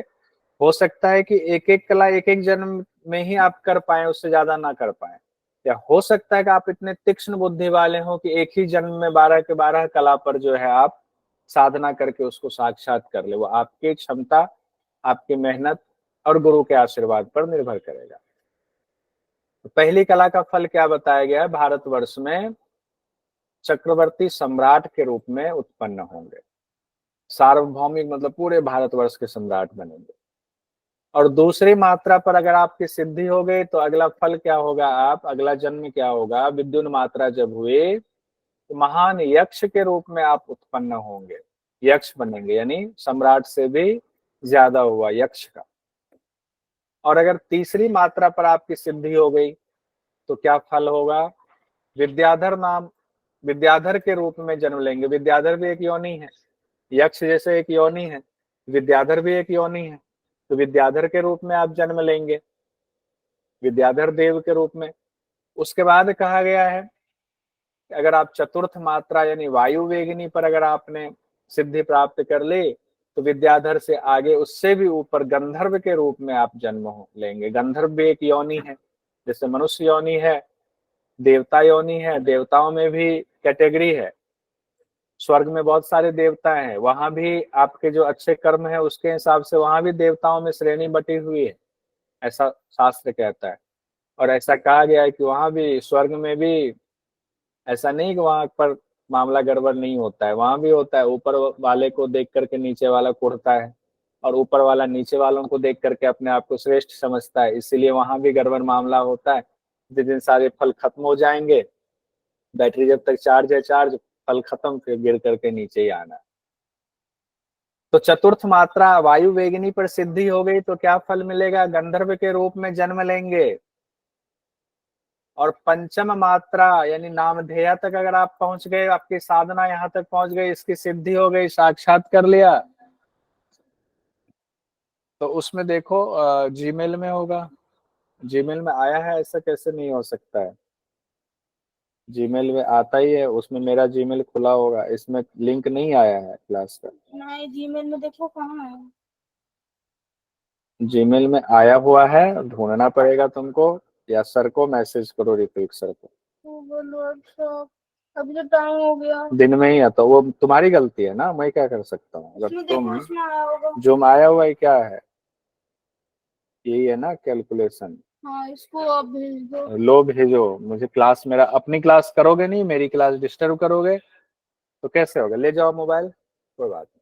हो सकता है कि एक एक कला एक एक जन्म में ही आप कर पाए, उससे ज्यादा ना कर पाए। या हो सकता है कि आप इतने तीक्ष्ण बुद्धि वाले हो कि एक ही जन्म में 12 के 12 कला पर जो है आप साधना करके उसको साक्षात कर ले। वो आपकी क्षमता, आपकी मेहनत और गुरु के आशीर्वाद पर निर्भर करेगा। तो पहली कला का फल क्या बताया गया है? भारतवर्ष में चक्रवर्ती सम्राट के रूप में उत्पन्न होंगे, सार्वभौमिक मतलब पूरे भारतवर्ष के सम्राट बनेंगे। और दूसरी मात्रा पर अगर आपकी सिद्धि हो गई तो अगला फल क्या होगा? आप अगला जन्म क्या होगा? विद्युन मात्रा जब हुए तो महान यक्ष के रूप में आप उत्पन्न होंगे, यक्ष बनेंगे, यानी सम्राट से भी ज्यादा हुआ यक्ष का। और अगर तीसरी मात्रा पर आपकी सिद्धि हो गई तो क्या फल होगा? विद्याधर नाम, विद्याधर के रूप में जन्म लेंगे। विद्याधर भी एक योनि है, यक्ष जैसे एक योनि है, विद्याधर भी एक योनि है। तो विद्याधर के रूप में आप जन्म लेंगे, विद्याधर देव के रूप में। उसके बाद कहा गया है अगर आप चतुर्थ मात्रा यानी वायु वेगिनी पर अगर आपने सिद्धि प्राप्त कर ली तो विद्याधर से आगे उससे भी ऊपर गंधर्व के रूप में आप जन्म लेंगे। गंधर्व भी एक योनि है, जैसे मनुष्य योनि है, देवता योनि है, देवताओं में भी कैटेगरी है। स्वर्ग में बहुत सारे देवता हैं, वहां भी आपके जो अच्छे कर्म है उसके हिसाब से वहां भी देवताओं में श्रेणी बटी हुई है, ऐसा शास्त्र कहता है। और ऐसा कहा गया है कि वहां भी स्वर्ग में भी ऐसा नहीं कि वहां पर मामला गड़बड़ नहीं होता है, वहां भी होता है। ऊपर वाले को देख करके नीचे वाला कुढ़ता है और ऊपर वाला नीचे वालों को देख करके अपने आप को श्रेष्ठ समझता है, इसीलिए वहां भी गड़बड़ मामला होता है। जिस दिन सारे फल खत्म हो जाएंगे, बैटरी जब तक चार्ज है चार्ज, फल खत्म, फिर गिर करके नीचे ही आना। तो चतुर्थ मात्रा वायु वेगिनी पर सिद्धि हो गई तो क्या फल मिलेगा? गंधर्व के रूप में जन्म लेंगे। और पंचम मात्रा यानी नामधेय तक अगर आप पहुंच गए, आपकी साधना यहाँ तक पहुंच गई, इसकी सिद्धि हो गई, साक्षात कर लिया, तो उसमें देखो जीमेल में होगा। जीमेल में आया है, ऐसा कैसे नहीं हो सकता है? जीमेल में आता ही है, उसमें मेरा जीमेल खुला होगा, इसमें लिंक नहीं आया है क्लास का। नहीं, जीमेल में देखो कहाँ है। जीमेल में आया हुआ है, ढूंढना पड़ेगा तुमको, या सर को मैसेज करो, ऋत्विक सर को। व्हाट्सएप, अभी तो टाइम हो गया। दिन में ही आता, वो तुम्हारी गलती है ना, मैं क्या कर सकता हूँ? अगर तुम इसमें आया होगा। जो आया हुआ है क्या है, यही है ना कैलकुलेशन। हाँ, इसको आप भेज दो। लो भेजो मुझे। क्लास मेरा अपनी क्लास करोगे नहीं, मेरी क्लास डिस्टर्ब करोगे तो कैसे होगा? ले जाओ मोबाइल, कोई बात नहीं।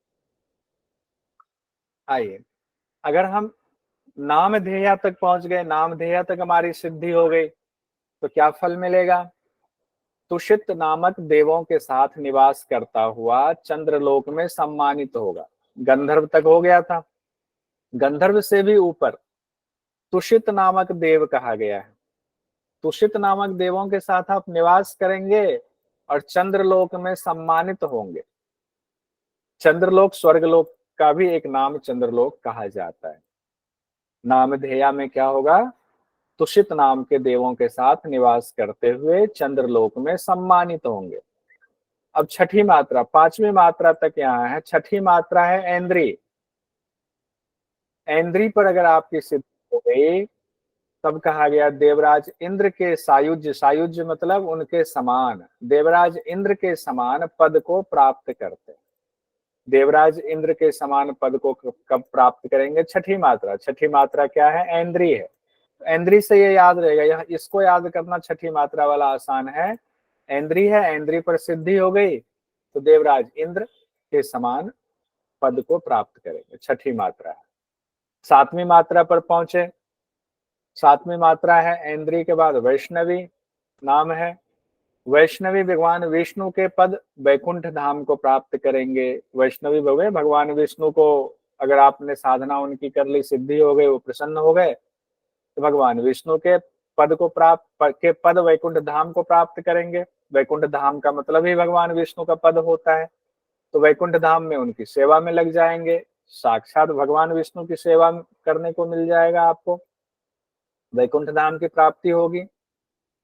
आइए, अगर हम नामधेय तक पहुंच गए, नामधेय तक हमारी सिद्धि हो गई तो क्या फल मिलेगा? तुषित नामक देवों के साथ निवास करता हुआ चंद्रलोक में सम्मानित होगा। गंधर्व तक हो गया था, गंधर्व से भी ऊपर तुषित नामक देव कहा गया है। तुषित नामक देवों के साथ आप निवास करेंगे और चंद्रलोक में सम्मानित होंगे। चंद्रलोक स्वर्गलोक का भी एक नाम चंद्रलोक कहा जाता है। नामधेया में क्या होगा? तुषित नाम के देवों के साथ निवास करते हुए चंद्रलोक में सम्मानित होंगे। अब छठी मात्रा, पांचवी मात्रा तक यहाँ है, छठी मात्रा है ऐन्द्री। ऐन्द्री पर अगर आपकी सिद्धि हो गई तब कहा गया देवराज इंद्र के सायुज्य, सायुज्य मतलब उनके समान, देवराज इंद्र के समान पद को प्राप्त करते। देवराज इंद्र के समान पद को कब प्राप्त करेंगे? छठी मात्रा। छठी मात्रा क्या है? ऐन्द्री है। ऐन्द्री से ये याद रहेगा, यह इसको याद करना छठी मात्रा वाला आसान है। ऐन्द्री है, ऐन्द्री पर सिद्धि हो गई तो देवराज इंद्र के समान पद को प्राप्त करेंगे, छठी मात्रा है। सातवीं मात्रा पर पहुंचे, सातवीं मात्रा है ऐन्द्री के बाद वैष्णवी नाम है। वैष्णवी भगवान विष्णु के पद वैकुंठ धाम को प्राप्त करेंगे। वैष्णवी भगवान विष्णु को अगर आपने साधना उनकी कर ली, सिद्धि हो गई, वो प्रसन्न हो गए तो भगवान विष्णु के पद को पद वैकुंठ धाम को प्राप्त करेंगे। वैकुंठ धाम का मतलब ही भगवान विष्णु का पद होता है। तो वैकुंठ धाम में उनकी सेवा में लग जाएंगे, साक्षात भगवान विष्णु की सेवा करने को मिल जाएगा आपको, वैकुंठ धाम की प्राप्ति होगी।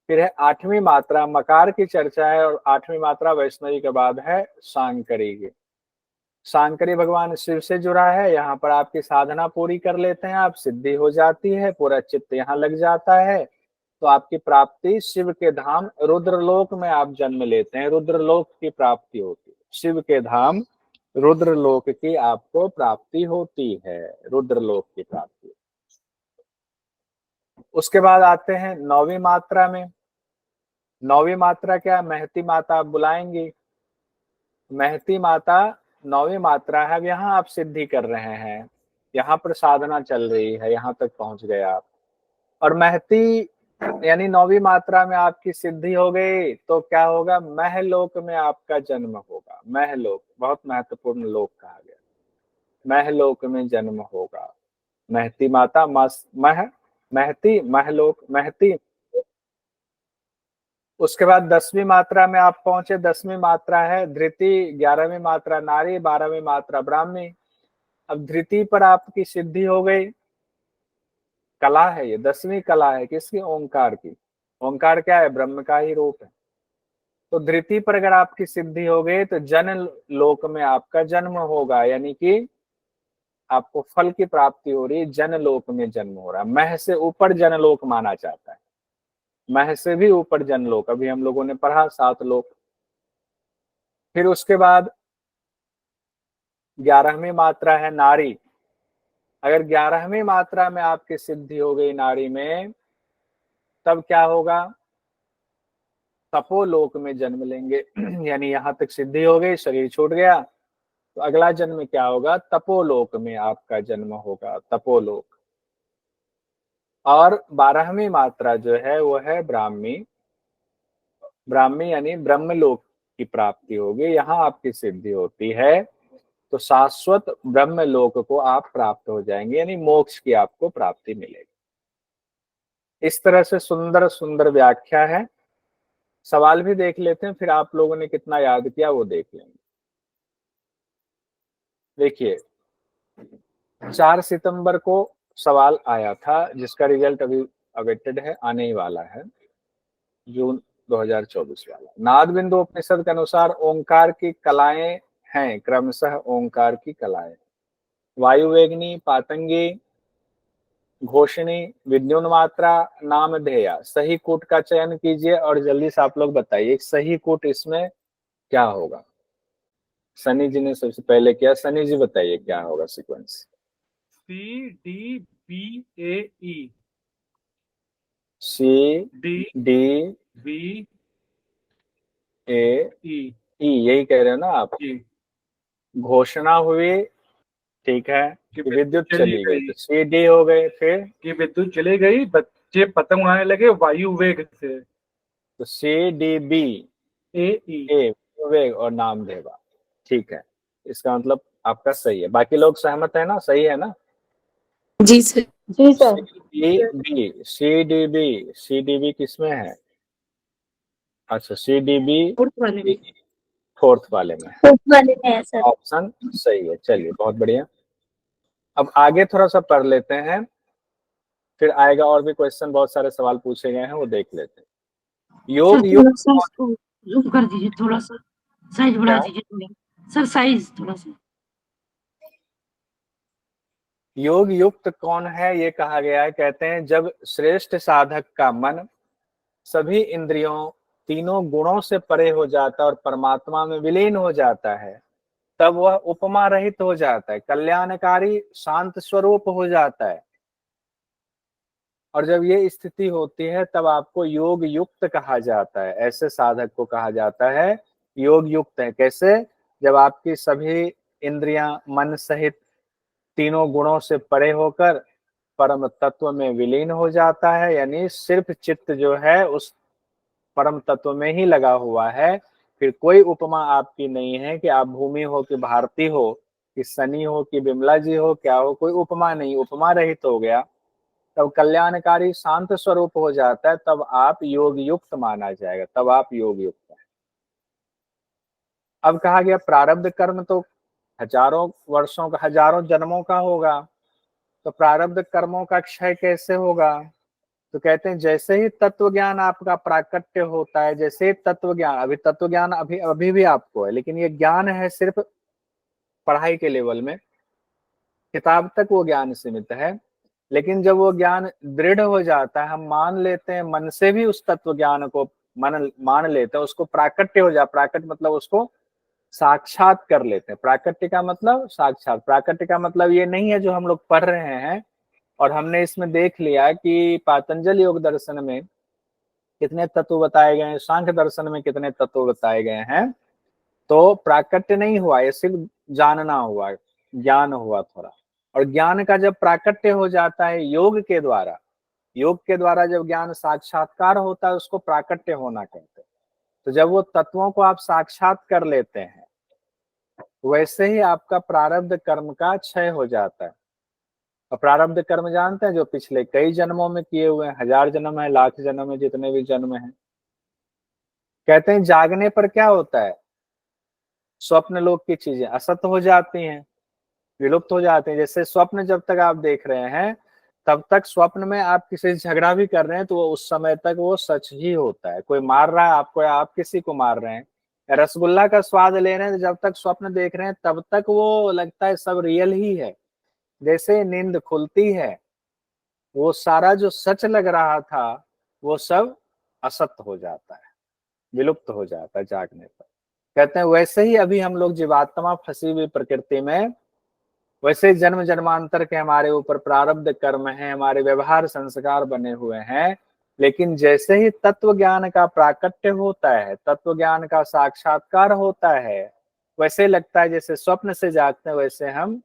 फिर है आठवीं मात्रा, मकार की चर्चा है, और आठवीं मात्रा वैष्णवी के बाद है शांकरी की। शांकरी भगवान शिव से जुड़ा है, यहाँ पर आपकी साधना पूरी कर लेते हैं आप, सिद्धि हो जाती है, पूरा चित्त यहाँ लग जाता है तो आपकी प्राप्ति शिव के धाम रुद्रलोक में आप जन्म लेते हैं, रुद्रलोक की प्राप्ति होती है। शिव के धाम रुद्रलोक की आपको प्राप्ति होती है, रुद्रलोक की प्राप्ति। उसके बाद आते हैं 9वीं मात्रा में। 9वीं मात्रा क्या है? महती माता आप बुलाएंगी। महती माता 9वीं मात्रा है। अब यहाँ आप सिद्धि कर रहे हैं, यहाँ पर साधना चल रही है, यहाँ तक पहुंच गए आप। और महती यानी 9वीं मात्रा में आपकी सिद्धि हो गई तो क्या होगा? महलोक में आपका जन्म होगा। महलोक बहुत महत्वपूर्ण लोक कहा गया। महलोक में जन्म होगा। महती माता महती महलोक महती। उसके बाद 10वीं मात्रा में आप पहुंचे। 10वीं मात्रा है धृति, 11वीं मात्रा नारी, 12वीं मात्रा ब्राह्मी। अब धृति पर आपकी सिद्धि हो गई। कला है ये, 10वीं कला है किसकी? ओंकार की। ओंकार क्या है? ब्रह्म का ही रूप है। तो धृति पर अगर आपकी सिद्धि हो गई तो जन लोक में आपका जन्म होगा, यानी कि आपको फल की प्राप्ति हो रही है, जनलोक में जन्म हो रहा है। मह से ऊपर जनलोक माना जाता है, मह से भी ऊपर जनलोक, अभी हम लोगों ने पढ़ा 7 लोक। फिर उसके बाद 11वीं मात्रा है नारी। अगर 11वीं मात्रा में आपकी सिद्धि हो गई नारी में, तब क्या होगा? तपोलोक में जन्म लेंगे। यानी यहां तक सिद्धि हो गई, शरीर छूट गया, तो अगला जन्म क्या होगा? तपोलोक में आपका जन्म होगा, तपोलोक। और 12वीं मात्रा जो है वो है ब्राह्मी। ब्राह्मी यानी ब्रह्मलोक की प्राप्ति होगी, यहाँ आपकी सिद्धि होती है तो शाश्वत ब्रह्मलोक को आप प्राप्त हो जाएंगे, यानी मोक्ष की आपको प्राप्ति मिलेगी। इस तरह से सुंदर सुंदर व्याख्या है। सवाल भी देख लेते हैं, फिर आप लोगों ने कितना याद किया वो देख लेंगे। देखिए 4 सितंबर को सवाल आया था, जिसका रिजल्ट अभी अवेटेड है, आने ही वाला है, जून 2024 वाला। नाद बिंदु उपनिषद के अनुसार ओंकार की कलाएं हैं, क्रमशः ओंकार की कलाएं वायुवेगनी, पातंगी, घोषणी, विद्युन्मात्रा, नामधेया। सही कूट का चयन कीजिए और जल्दी से आप लोग बताइए सही कूट इसमें क्या होगा। सनी जी ने सबसे पहले किया, सनी जी बताइए क्या होगा सीक्वेंस। CDBAE, CDBAE, E, यही कह रहे हो ना आप? E घोषणा हुई, ठीक है, कि कि विद्युत चली गई गई, तो CD हो गए। फिर कि विद्युत चली गई, बच्चे पतंग उड़ाने लगे वायु वेग से। तो CDB AE, वेग और नामधेवा, ठीक है, इसका मतलब आपका सही है। बाकी लोग सहमत है ना? सही है ना? जी सर। जी सर। CDB किसमें है? अच्छा CDB फोर्थ वाले में। 4th वाले में, वाले में है सर। ऑप्शन सही है। चलिए बहुत बढ़िया। अब आगे थोड़ा सा पढ़ लेते हैं, फिर आएगा और भी क्वेश्चन, बहुत सारे सवाल पूछे गए हैं, वो देख लेते हैं। योग थोड़ा युक्त सा इसको जूम कर दीजिए, थोड़ा सा साइज बढ़ा क्या? दीजिए थोड़ा सर, साइज थोड़ा सा। योग युक्त कौन है ये कहा गया है? कहते हैं जब श्रेष्ठ साधक का मन सभी इंद्रियों, तीनों गुणों से परे हो जाता है और परमात्मा में विलीन हो जाता है, तब वह उपमा रहित हो जाता है, कल्याणकारी शांत स्वरूप हो जाता है। और जब ये स्थिति होती है तब आपको योग युक्त कहा जाता है। ऐसे साधक को कहा जाता है योग युक्त है। कैसे? जब आपकी सभी इंद्रियां मन सहित तीनों गुणों से परे होकर परम तत्व में विलीन हो जाता है, यानी सिर्फ चित्त जो है उस परम तत्व में ही लगा हुआ है। फिर कोई उपमा आपकी नहीं है कि आप भूमि हो कि भारती हो कि सनी हो कि बिमला जी हो, क्या हो, कोई उपमा नहीं, उपमा रहित हो गया, तब कल्याणकारी शांत स्वरूप हो जाता है, तब आप योग युक्त माना जाएगा, तब आप योग युक्त है। अब कहा गया प्रारब्ध कर्म तो हजारों वर्षों का, हजारों जन्मों का होगा, तो प्रारब्ध कर्मों का क्षय कैसे होगा? तो कहते हैं जैसे ही तत्व ज्ञान आपका प्राकट्य होता है, जैसे ही तत्व ज्ञान, अभी तत्व ज्ञान अभी अभी भी आपको है, लेकिन ये ज्ञान है सिर्फ पढ़ाई के लेवल में, किताब तक वो ज्ञान सीमित है। लेकिन जब वो ज्ञान दृढ़ हो जाता है, हम मान लेते हैं मन से भी उस तत्व ज्ञान को मान लेते हैं, उसको प्राकट्य हो जाए, प्राकट मतलब उसको साक्षात कर लेते हैं। प्राकट्य का मतलब साक्षात, प्राकट्य का मतलब ये नहीं है जो हम लोग पढ़ रहे हैं और हमने इसमें देख लिया कि पातंजल योग दर्शन में कितने तत्व बताए गए हैं, सांख्य दर्शन में कितने तत्व बताए गए हैं, तो प्राकट्य नहीं हुआ, ये सिर्फ जानना हुआ, ज्ञान हुआ थोड़ा। और ज्ञान का जब प्राकट्य हो जाता है योग के द्वारा, योग के द्वारा जब ज्ञान साक्षात्कार होता है उसको प्राकट्य होना कहते हैं। तो जब वो तत्वों को आप साक्षात कर लेते हैं वैसे ही आपका प्रारब्ध कर्म का क्षय हो जाता है। और प्रारब्ध कर्म जानते हैं जो पिछले कई जन्मों में किए हुए हैं, 1000 जन्म है, लाख जन्म है, जितने भी जन्म हैं। कहते हैं जागने पर क्या होता है, स्वप्न लोक की चीजें असत हो जाती हैं, विलुप्त हो जाते हैं। जैसे स्वप्न जब तक आप देख रहे हैं तब तक स्वप्न में आप किसी से झगड़ा भी कर रहे हैं तो वो उस समय तक वो सच ही होता है। कोई मार रहा है आपको या आप किसी को मार रहे हैं, रसगुल्ला का स्वाद ले रहे हैं, जब तक स्वप्न देख रहे हैं तब तक वो लगता है सब रियल ही है। जैसे नींद खुलती है वो सारा जो सच लग रहा था वो सब असत हो जाता है, विलुप्त हो जाता है जागने पर। कहते हैं वैसे ही अभी हम लोग जीवात्मा फंसी हुई प्रकृति में, वैसे जन्म जन्मांतर के हमारे ऊपर प्रारब्ध कर्म है, हमारे व्यवहार संस्कार बने हुए हैं। लेकिन जैसे ही तत्व ज्ञान का प्राकट्य होता है, तत्व ज्ञान का साक्षात्कार होता है, वैसे लगता है जैसे स्वप्न से जागते हैं वैसे हम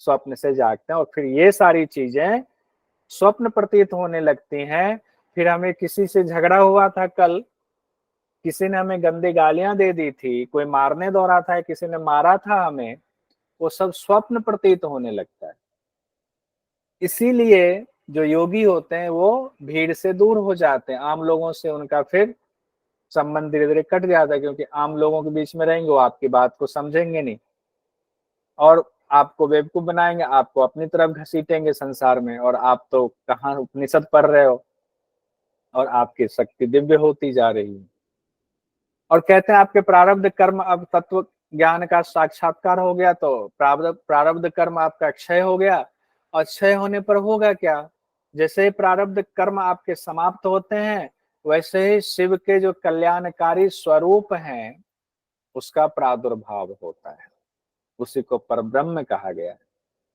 स्वप्न से जागते हैं। और फिर ये सारी चीजें स्वप्न प्रतीत होने लगती हैं। फिर हमें किसी से झगड़ा हुआ था कल, किसी ने हमें गंदी गालियां दे दी थी, कोई मारने दौड़ा था, किसी ने मारा था हमें, वो सब स्वप्न प्रतीत होने लगता है। इसीलिए जो योगी होते हैं वो भीड़ से दूर हो जाते हैं, आम लोगों से उनका फिर संबंध धीरे धीरे कट जाता है, क्योंकि आम लोगों के बीच में रहेंगे वो आपकी बात को समझेंगे नहीं और आपको बेवकूफ बनाएंगे, आपको अपनी तरफ घसीटेंगे संसार में। और आप तो कहाँ उपनिषद पढ़ रहे हो और आपकी शक्ति दिव्य होती जा रही है। और कहते हैं आपके प्रारब्ध कर्म, अब तत्व ज्ञान का साक्षात्कार हो गया तो प्रारब्ध कर्म आपका क्षय हो गया। और क्षय होने पर होगा क्या, जैसे ही प्रारब्ध कर्म आपके समाप्त होते हैं वैसे ही शिव के जो कल्याणकारी स्वरूप हैं उसका प्रादुर्भाव होता है, उसी को परब्रह्म कहा गया है।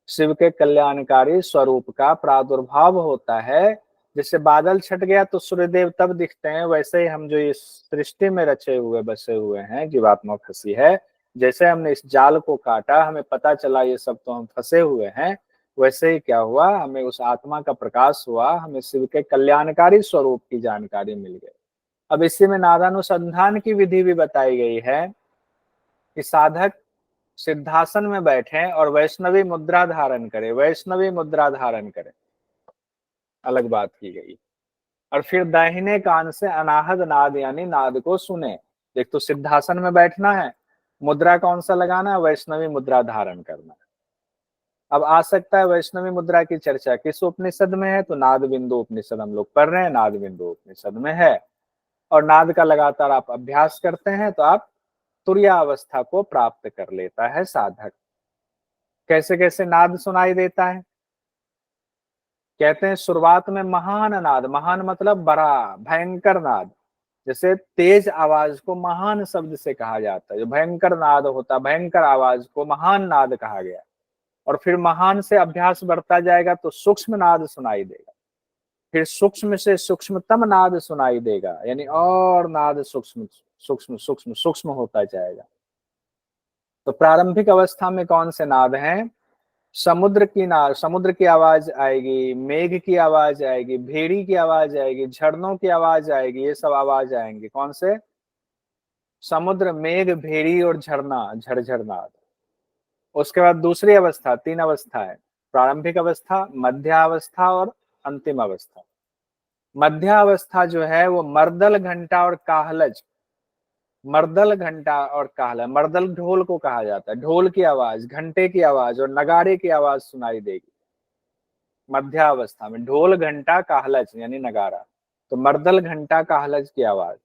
शिव के कल्याणकारी स्वरूप का प्रादुर्भाव होता है। जैसे बादल छट गया तो सूर्यदेव तब दिखते हैं, वैसे ही हम जो इस सृष्टि में रचे हुए बसे हुए हैं, जीवात्मा फंसी है, जैसे हमने इस जाल को काटा हमें पता चला ये सब तो हम फंसे हुए हैं, वैसे ही क्या हुआ, हमें उस आत्मा का प्रकाश हुआ, हमें शिव के कल्याणकारी स्वरूप की जानकारी मिल गई। अब इसी में नादानुसंधान की विधि भी बताई गई है कि साधक सिद्धासन में बैठे और वैष्णवी मुद्रा धारण करे, वैष्णवी मुद्रा धारण करे, अलग बात की गई। और फिर दाहिने कान से अनाहद नाद यानी नाद को सुने। एक तो सिद्धासन में बैठना है, मुद्रा कौन सा लगाना है, वैष्णवी मुद्रा धारण करना है। अब आ सकता है वैष्णवी मुद्रा की चर्चा किस उपनिषद में है, तो नाद बिंदु उपनिषद हम लोग पढ़ रहे हैं, नाद बिंदु उपनिषद में है। और नाद का लगातार आप अभ्यास करते हैं तो आप तुर्या अवस्था को प्राप्त कर लेता है साधक। कैसे कैसे नाद सुनाई देता है, कहते हैं शुरुआत में महान नाद, महान मतलब बड़ा भयंकर नाद, जैसे तेज आवाज को महान शब्द से कहा जाता है, जो भयंकर नाद होता है, भयंकर आवाज को महान नाद कहा गया। और फिर महान से अभ्यास बढ़ता जाएगा तो सूक्ष्म नाद सुनाई देगा, फिर सूक्ष्म से सूक्ष्मतम नाद सुनाई देगा, यानी और नाद सूक्ष्म सूक्ष्म सूक्ष्म सूक्ष्म होता जाएगा। तो प्रारंभिक अवस्था में कौन से नाद हैं, समुद्र की आवाज आएगी, मेघ की आवाज आएगी, भेड़ी की आवाज आएगी, झरनों की आवाज आएगी, ये सब आवाज आएंगे। कौन से, समुद्र, मेघ, भेड़ी और झरना, झरझर नाद। उसके बाद दूसरी अवस्था, 3 अवस्था है, प्रारंभिक अवस्था, मध्यावस्था और अंतिम अवस्था। मध्यावस्था जो है वो मर्दल घंटा और काहलज, मर्दल घंटा और काहला, मर्दल ढोल को कहा जाता है, ढोल की आवाज, घंटे की आवाज और नगाड़े की आवाज सुनाई देगी मध्यावस्था में, ढोल घंटा काहलज यानी नगारा, तो मर्दल घंटा काहलज की आवाज।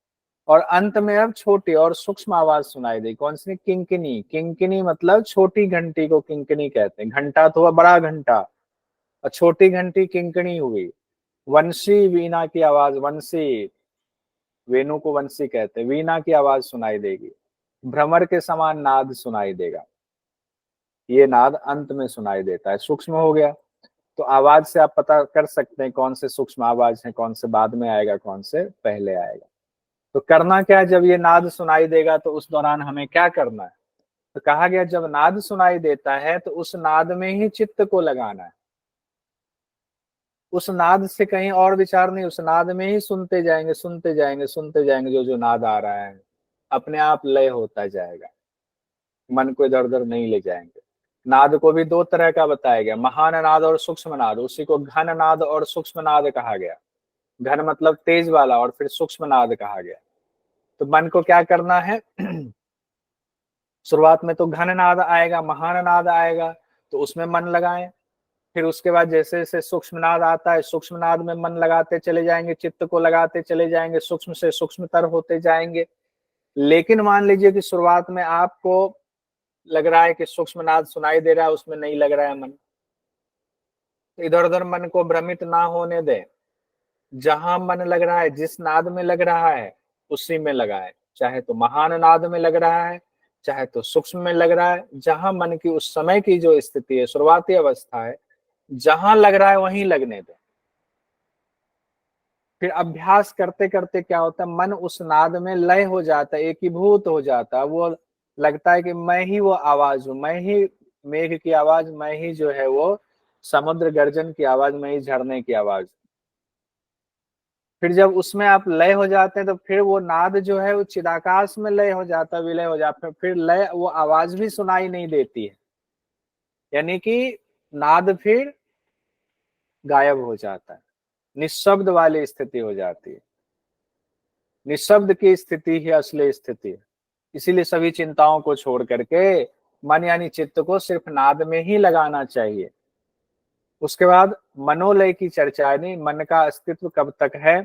और अंत में अब छोटी और सूक्ष्म आवाज सुनाई देगी, कौन सी, किंकिनी। किंकिनी मतलब छोटी घंटी को किंकिनी कहते हैं, घंटा तो हुआ बड़ा घंटा और छोटी घंटी किंकिनी हुई। वंशी वीणा की आवाज, वंशी, वेणु को वंशी कहते हैं, वीणा की आवाज सुनाई देगी। भ्रमर के समान नाद सुनाई देगा। ये नाद अंत में सुनाई देता है, सूक्ष्म हो गया। तो आवाज से आप पता कर सकते हैं कौन से सूक्ष्म आवाज है, कौन से बाद में आएगा, कौन से पहले आएगा। तो करना क्या है, जब ये नाद सुनाई देगा तो उस दौरान हमें क्या करना है। तो कहा गया जब नाद सुनाई देता है तो उस नाद में ही चित्त को लगाना है। उस नाद से कहीं और विचार नहीं, उस नाद में ही सुनते जाएंगे, सुनते जाएंगे, सुनते जाएंगे। जो जो नाद आ रहा है अपने आप लय होता जाएगा, मन को इधर उधर नहीं ले जाएंगे। नाद को भी दो तरह का बताया गया, महान नाद और सूक्ष्म नाद। उसी को घन नाद और सूक्ष्म नाद कहा गया। घन मतलब तेज वाला, और फिर सूक्ष्म नाद कहा गया। तो मन को क्या करना है, शुरुआत में तो घन नाद आएगा, महान नाद आएगा, तो उसमें मन लगाएं। फिर उसके बाद जैसे जैसे सूक्ष्म नाद आता है, सूक्ष्म नाद में मन लगाते चले जाएंगे, चित्त को लगाते चले जाएंगे, सूक्ष्म से सूक्ष्मतर होते जाएंगे। लेकिन मान लीजिए कि शुरुआत में आपको लग रहा है कि सूक्ष्म नाद सुनाई दे रहा है, उसमें नहीं लग रहा है मन, तो इधर उधर मन को भ्रमित ना होने दें। जहां मन लग रहा है, जिस नाद में लग रहा है उसी में लगाए। चाहे तो महान नाद में लग रहा है, चाहे तो सूक्ष्म में लग रहा है। जहां मन की उस समय की जो स्थिति है, शुरुआती अवस्था है, जहां लग रहा है वहीं लगने दें। फिर अभ्यास करते करते क्या होता है, मन उस नाद में लय हो जाता है, एकीभूत हो जाता है। वो लगता है कि मैं ही वो आवाज हूं, मैं ही मेघ की आवाज, मैं ही जो है वो समुद्र गर्जन की आवाज, मैं ही झरने की आवाज। फिर जब उसमें आप लय हो जाते हैं तो फिर वो नाद जो है वो चिदाकाश में लय हो जाता है, विलय हो जाता है। फिर लय, वो आवाज भी सुनाई नहीं देती है, यानी कि नाद फिर गायब हो जाता है, निशब्द वाली स्थिति हो जाती है। निशब्द की स्थिति ही असली स्थिति है। इसीलिए सभी चिंताओं को छोड़ करके मन यानी चित्त को सिर्फ नाद में ही लगाना चाहिए। उसके बाद मनोलय की चर्चा, नहीं मन का अस्तित्व कब तक है,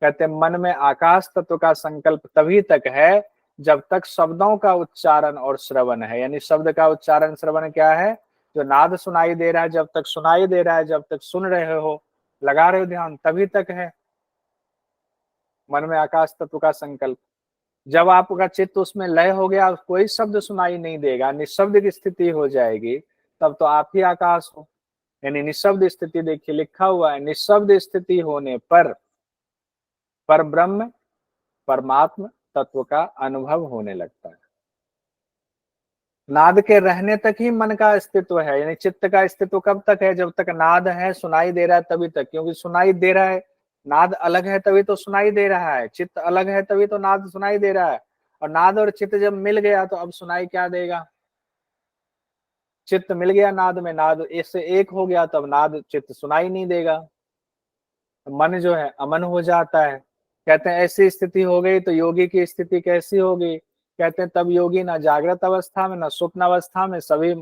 कहते मन में आकाश तत्व का संकल्प तभी तक है जब तक शब्दों का उच्चारण और श्रवण है। यानी शब्द का उच्चारण श्रवण क्या है, जो नाद सुनाई दे रहा है, जब तक सुनाई दे रहा है, जब तक सुन रहे हो, लगा रहे हो ध्यान, तभी तक है मन में आकाश तत्व का संकल्प। जब आपका चित्त उसमें लय हो गया, कोई शब्द सुनाई नहीं देगा, निशब्द की स्थिति हो जाएगी, तब तो आप ही आकाश हो। यानी निशब्द स्थिति, देखिए लिखा हुआ है, निशब्द स्थिति होने पर ब्रह्म परमात्म तत्व का अनुभव होने लगता है। नाद के रहने तक ही मन का अस्तित्व है। यानी चित्त का अस्तित्व कब तक है, जब तक नाद है, सुनाई दे रहा है तभी तक। क्योंकि सुनाई दे रहा है, नाद अलग है तभी तो सुनाई दे रहा है, चित्त अलग है तभी तो नाद सुनाई दे रहा है। और नाद और चित्त जब मिल गया तो अब सुनाई क्या देगा, चित्त मिल गया नाद में, नाद इससे एक हो गया, तब नाद चित्त सुनाई नहीं देगा। मन जो है अमन हो जाता है। कहते हैं ऐसी स्थिति हो गई तो योगी की स्थिति कैसी होगी, कहते हैं तब योगी ना जागृत अवस्था में, ना स्वप्न अवस्था में, सभी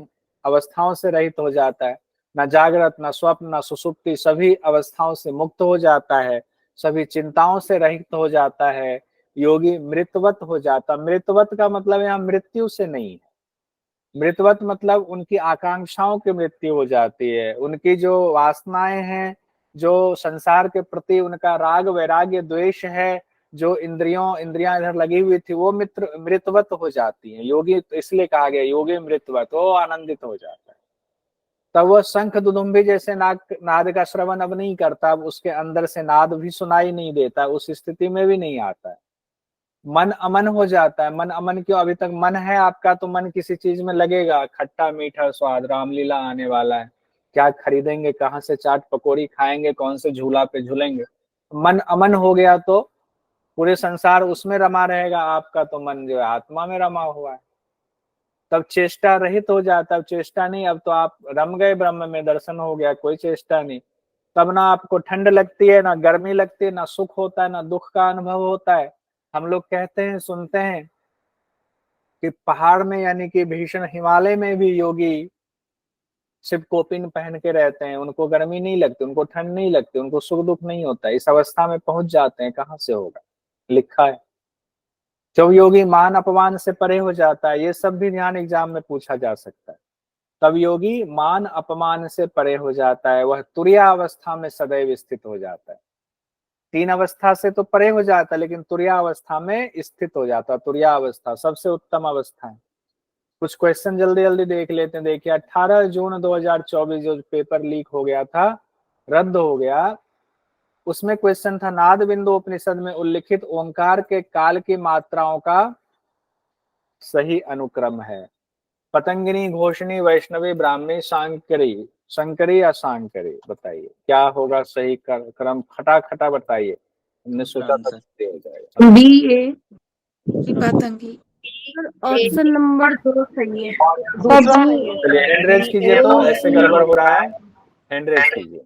अवस्थाओं से रहित हो जाता है। ना जागृत, ना स्वप्न, ना सुषुप्ति, सभी अवस्थाओं से मुक्त हो जाता है, सभी चिंताओं से रहित हो जाता है। योगी मृतवत हो जाता। मृतवत का मतलब यहाँ मृत्यु से नहीं है, मृतवत मतलब उनकी आकांक्षाओं की मृत्यु हो जाती है, उनकी जो वासनाएं हैं, जो संसार के प्रति उनका राग वैराग्य द्वेष है, जो इंद्रियां इधर लगी हुई थी, वो मृतवत हो जाती हैं। योगी तो इसलिए कहा गया योगी मृतवत, वो आनंदित हो जाता है। तब वह शंख दुदुम्भी जैसे नाद का श्रवण अब नहीं करता, अब उसके अंदर से नाद भी सुनाई नहीं देता, उस स्थिति में भी नहीं आता है। मन अमन हो जाता है। मन अमन क्यों, अभी तक मन है आपका तो मन किसी चीज में लगेगा, खट्टा मीठा स्वाद, रामलीला आने वाला है, क्या खरीदेंगे, कहाँ से चाट पकौड़ी खाएंगे, कौन से झूला पे झूलेंगे। मन अमन हो गया तो पूरे संसार उसमें रमा रहेगा, आपका तो मन जो है आत्मा में रमा हुआ है। तब चेष्टा रहित हो जाता है, चेष्टा नहीं, अब तो आप रम गए ब्रह्म में, दर्शन हो गया, कोई चेष्टा नहीं। तब ना आपको ठंड लगती है, ना गर्मी लगती है, ना सुख होता है, ना दुख का अनुभव होता है। हम लोग कहते हैं, सुनते हैं कि पहाड़ में यानी कि भीषण हिमालय में भी योगी सिर्फ कोपिन पहन के रहते हैं, उनको गर्मी नहीं लगती, उनको ठंड नहीं लगती, उनको सुख दुख नहीं होता। इस अवस्था में पहुंच जाते हैं, कहाँ से होगा, लिखा है। जब योगी मान अपमान से परे हो जाता है, ये सब भी ध्यान एग्जाम में पूछा जा सकता है। तब योगी मान अपमान से परे हो जाता है, वह तुरिया अवस्था में सदैव स्थित हो जाता है। तीन अवस्था से तो परे हो जाता, लेकिन तुरिया अवस्था में स्थित हो जाता। तुरिया अवस्था सबसे उत्तम अवस्था है। कुछ क्वेश्चन जल्दी जल्दी देख लेते हैं। देखिए 18 जून 2024 जो पेपर लीक हो गया था, रद्द हो गया, उसमें क्वेश्चन था नाद बिंदु उपनिषद में उल्लिखित ओंकार के काल की मात्राओं का सही अनुक्रम है। पतंगिनी, घोषणी, वैष्णवी, ब्राह्मणी, शांकरी, शंकरी या शांकरी, बताइए क्या होगा सही क्रम। खटा बताइए, हमने सोचा था हो जाएगा। बी ए पतंगी। ऑप्शन नंबर 2 सही है। चलिए हैंड रेज कीजिए, तो ऐसे गड़बड़ हो रहा है, हैंड रेज कीजिए।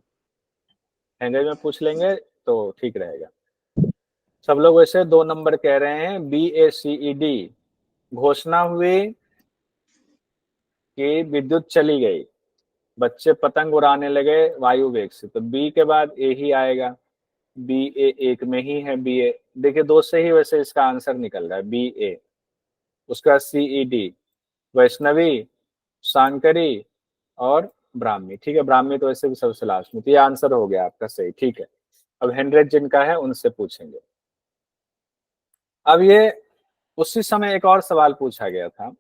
हैंड रेज में पूछ लेंगे तो ठीक रहेगा। सब लोग वैसे 2 नंबर कह रहे हैं। BACED घोषणा हुई कि विद्युत चली गई, बच्चे पतंग उड़ाने लगे वायु वेग से, तो बी के बाद ए ही आएगा। BA एक में ही है BA। देखिए 2 से ही वैसे इसका आंसर निकल रहा है BA। उसका CED वैष्णवी, शांकरी और ब्राह्मी। ठीक है, ब्राह्मी तो वैसे भी सबसे लास्ट में, तो ये आंसर हो गया आपका सही। ठीक है, अब 100 जिनका है उनसे पूछेंगे। अब ये उसी समय एक और सवाल पूछा गया था।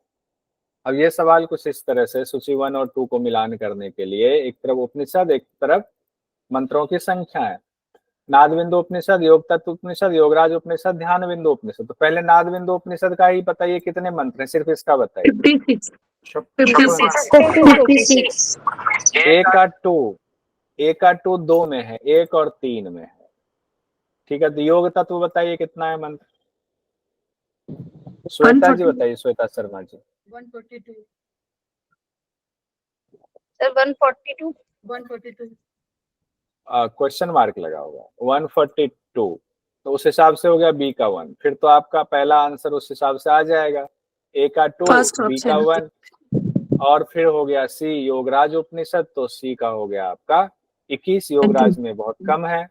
अब ये सवाल कुछ इस तरह से, सूची 1 और 2 को मिलान करने के लिए एक तरफ उपनिषद, एक तरफ मंत्रों की संख्या है। नाद बिंदु उपनिषद, योग तत्व उपनिषद, योगराज उपनिषद, ध्यान बिंदु उपनिषद। तो पहले नाद बिंदु उपनिषद का ही बताइए कितने मंत्र हैं, सिर्फ इसका बताइए। 56 ए का टू 2 में है, 1 और 3 में है। ठीक है, तो योग तत्व बताइए कितना है मंत्र। श्वेता जी बताइए, Shweta Sharma ji. 142 sir 142 question mark लगा होगा 142, तो उस हिसाब से हो गया बी का 1। फिर तो आपका पहला आंसर उस हिसाब से आ जाएगा, ए का 2, बी का 1, और फिर हो गया सी योगराज उपनिषद, तो सी का हो गया आपका 21। योगराज में बहुत कम है।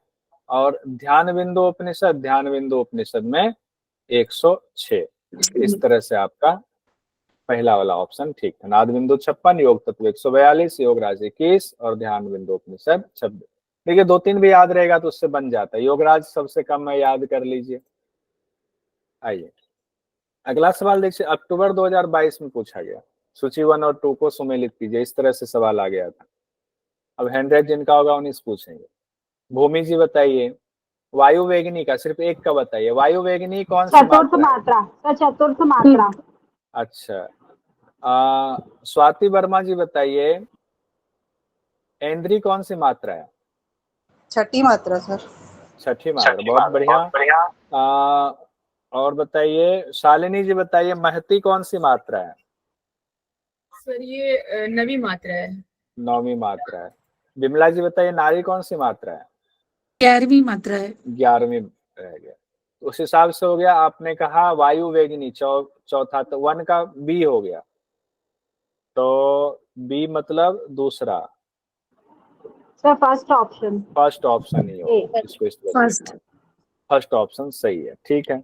और ध्यान बिंदु उपनिषद में 106। इस तरह से आपका पहला वाला ऑप्शन ठीक था। नाद बिंदु 56, योग तत्व 142, योगराज 21 और ध्यान बिंदु उपनिषद 26। देखिए 2-3 भी याद रहेगा तो उससे बन जाता है। योगराज सबसे कम है, याद कर लीजिए। आइए अगला सवाल देखिए, अक्टूबर 2022 में पूछा गया। सूची 1 और 2 को सुमेलित कीजिए, इस तरह से सवाल आ गया था। अब 100 जिनका होगा उन्हीं से पूछेंगे। भूमि जी बताइए, वायु वेगनी का सिर्फ एक का बताइए। वायु वेगनी कौन सी मात्रा है? चतुर्थ मात्रा। अच्छा, स्वाति वर्मा जी बताइए, ऐन्द्री कौन सी मात्रा है? छठी मात्रा सर। छठी मात्रा, बहुत बढ़िया। और बताइए शालिनी जी बताइए, महती कौन सी मात्रा है? सर ये 9वीं मात्रा है। 9वीं मात्रा है। बिमला जी बताइए, नारी कौन सी मात्रा है? 11वीं मात्रा है। 11वीं रह गया। उस हिसाब से हो गया, आपने कहा वायु वेगिनी चौथा, तो 1 का बी हो गया, तो बी मतलब दूसरा। सर फर्स्ट ऑप्शन ही होगा, फर्स्ट ऑप्शन सही है। ठीक है,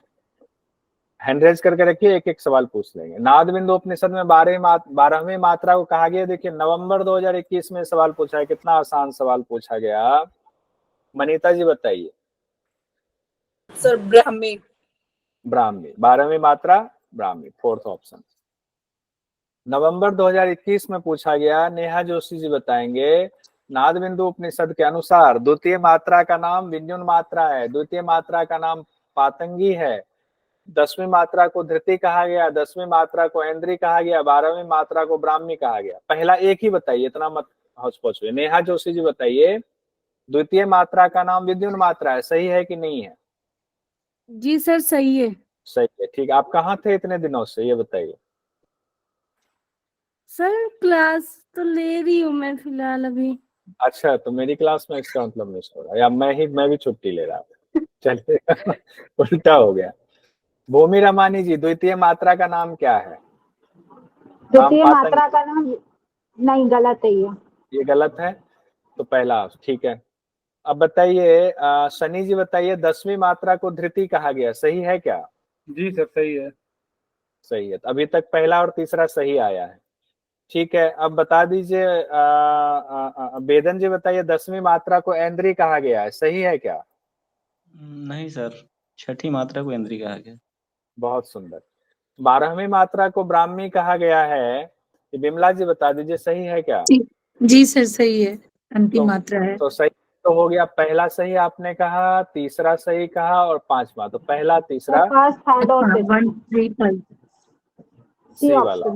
हैंड रेज करके रखिए, एक एक सवाल पूछ लेंगे। नाद बिंदु उपनिषद में 12वीं मात्रा को कहा गया। देखिए नवंबर 2021 में सवाल पूछा है, कितना आसान सवाल पूछा गया। मनीता जी बताइए। सर ब्राह्मी। 12वीं मात्रा ब्राह्मी, फोर्थ ऑप्शन। नवंबर 2021 में पूछा गया। नेहा जोशी जी बताएंगे, नाद बिंदु उपनिषद के अनुसार द्वितीय मात्रा का नाम विद्युन मात्रा है, द्वितीय मात्रा का नाम पातंगी है, 10वीं मात्रा को धृति कहा गया, 10वीं मात्रा को ऐन्द्री कहा गया, 12वीं मात्रा को ब्राह्मी कहा गया। पहला एक ही बताइए, इतना मत हौच-पौच हुए। नेहा जोशी जी बताइए, द्वितीय मात्रा का नाम विद्युन मात्रा है, सही है कि नहीं है? जी सर सही है। सही है, ठीक। आप कहाँ थे इतने दिनों से, ये बताइए। सर क्लास तो ले रही हूँ मैं फिलहाल अभी। अच्छा, तो मेरी क्लास में इसका मतलब मिस हो रहा है, या मैं भी छुट्टी ले रहा था। चलिए उल्टा हो गया। भूमि रमानी जी, द्वितीय मात्रा का नाम क्या है? द्वितीय मात्रा का नाम नहीं, गलत है ये गलत है, तो पहला ठीक है। अब बताइए सनी जी बताइए, 10वीं मात्रा को धृति कहा गया, सही है क्या? जी सर सही है। सही है, अभी तक पहला और तीसरा सही आया है। ठीक है, अब बता दीजिए वेदन जी बताइए, 10वीं मात्रा को ऐन्द्री कहा गया है, सही है क्या? नहीं सर, छठी मात्रा को इंद्री कहा गया। बहुत सुंदर। 12वीं मात्रा को ब्राह्मी कहा गया है, ये बिमला जी बता दीजिए, सही है क्या? जी सर सही है, अंतिम मात्रा है। तो सही तो हो गया, पहला सही आपने कहा, तीसरा सही कहा और पांचवा। तो पहला, तीसरा, फर्स्ट थर्ड और फिफ्थ 1 3 5 सी वाला।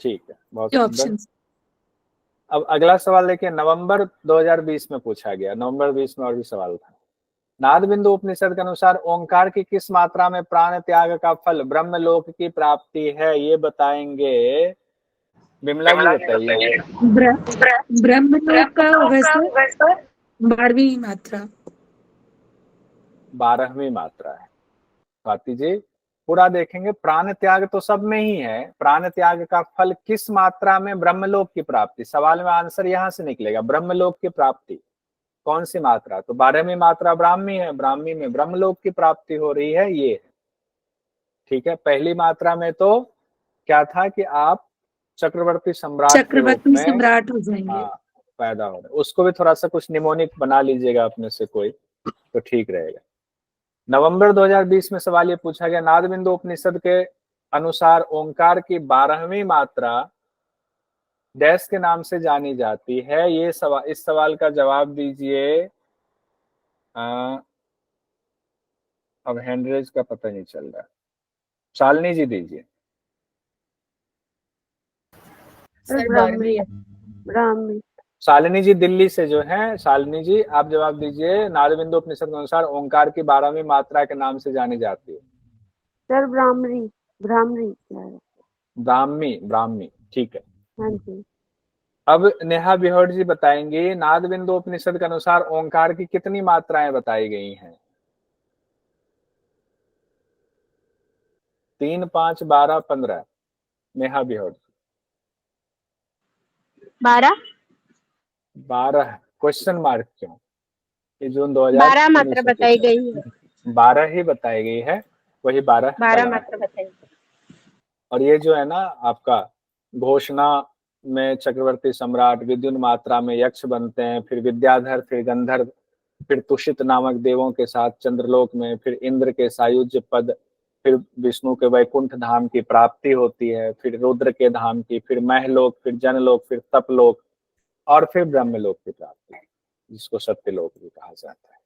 ठीक है, बहुत सुंदर। ऑप्शन। अब अगला सवाल देखिए, नवंबर 2020 में पूछा गया, नवंबर 20 में और भी सवाल था। नाद बिंदु उपनिषद के अनुसार ओंकार की किस मात्रा में प्राण त्याग का फल ब्रह्मलोक की प्राप्ति है, ये बताएंगे। बिमला जी बताइए। ब्रह्मलोक का होगा सर 12वीं मात्रा। 12वीं मात्रा है। स्वाति जी पूरा देखेंगे, प्राण त्याग तो सब में ही है, प्राण त्याग का फल किस मात्रा में ब्रह्मलोक की प्राप्ति, सवाल में आंसर यहां से निकलेगा, ब्रह्मलोक की प्राप्ति कौन सी मात्रा? तो 12वीं मात्रा ब्राह्मी है, ब्राह्मी में ब्रह्मलोक की प्राप्ति हो रही है, ये। ठीक है, पहली मात्रा में तो क्या था कि आप चक्रवर्ती सम्राट हो जाएंगे। पैदा हो रहे, उसको भी थोड़ा सा कुछ निमोनिक बना लीजिएगा अपने से कोई, तो ठीक रहेगा। नवंबर 2020 में सवाल ये पूछा गया, नाद बिंदु उपनिषद के अनुसार ओंकार की 12वीं मात्रा डैश के नाम से जानी जाती है, ये सवाल, इस सवाल का जवाब दीजिए। अब हैंडरेज का पता नहीं चल रहा, शालिनी जी दीजिए। सर 12वीं है। ब्राह्मी। शालिनी जी दिल्ली से जो है, शालिनी जी आप जवाब दीजिए। नाद बिंदु उपनिषद के अनुसार ओंकार की 12वीं मात्रा के नाम से जानी जाती है। सर ब्राह्मणी। ब्राह्मणी क्या है? ब्राह्मी, ब्राह्मी, ठीक है। हाँ जी। अब नेहा बिहोड़ जी बताएंगी, नाद बिंदु उपनिषद के अनुसार ओंकार की कितनी मात्राएं बताई गई हैं? 3, 5, 12, 15। नेहा बिहोड़। 12 क्वेश्चन मार्क क्यों? ये जून 2000 12 मात्रा बताई गई है। 12 ही बताई गई है, वही 12 मात्रा बताई। और ये जो है ना आपका घोषणा में चक्रवर्ती सम्राट, विद्युन मात्रा में यक्ष बनते हैं, फिर विद्याधर, फिर गंधर्व, फिर तुषित नामक देवों के साथ चंद्रलोक में, फिर इंद्र के सायुज्य पद, फिर विष्णु के वैकुंठ धाम की प्राप्ति होती है, फिर रुद्र के धाम की, फिर महलोक, फिर जनलोक, फिर तपलोक और फिर ब्रह्मलोक की प्राप्ति, जिसको सत्यलोक भी कहा जाता है।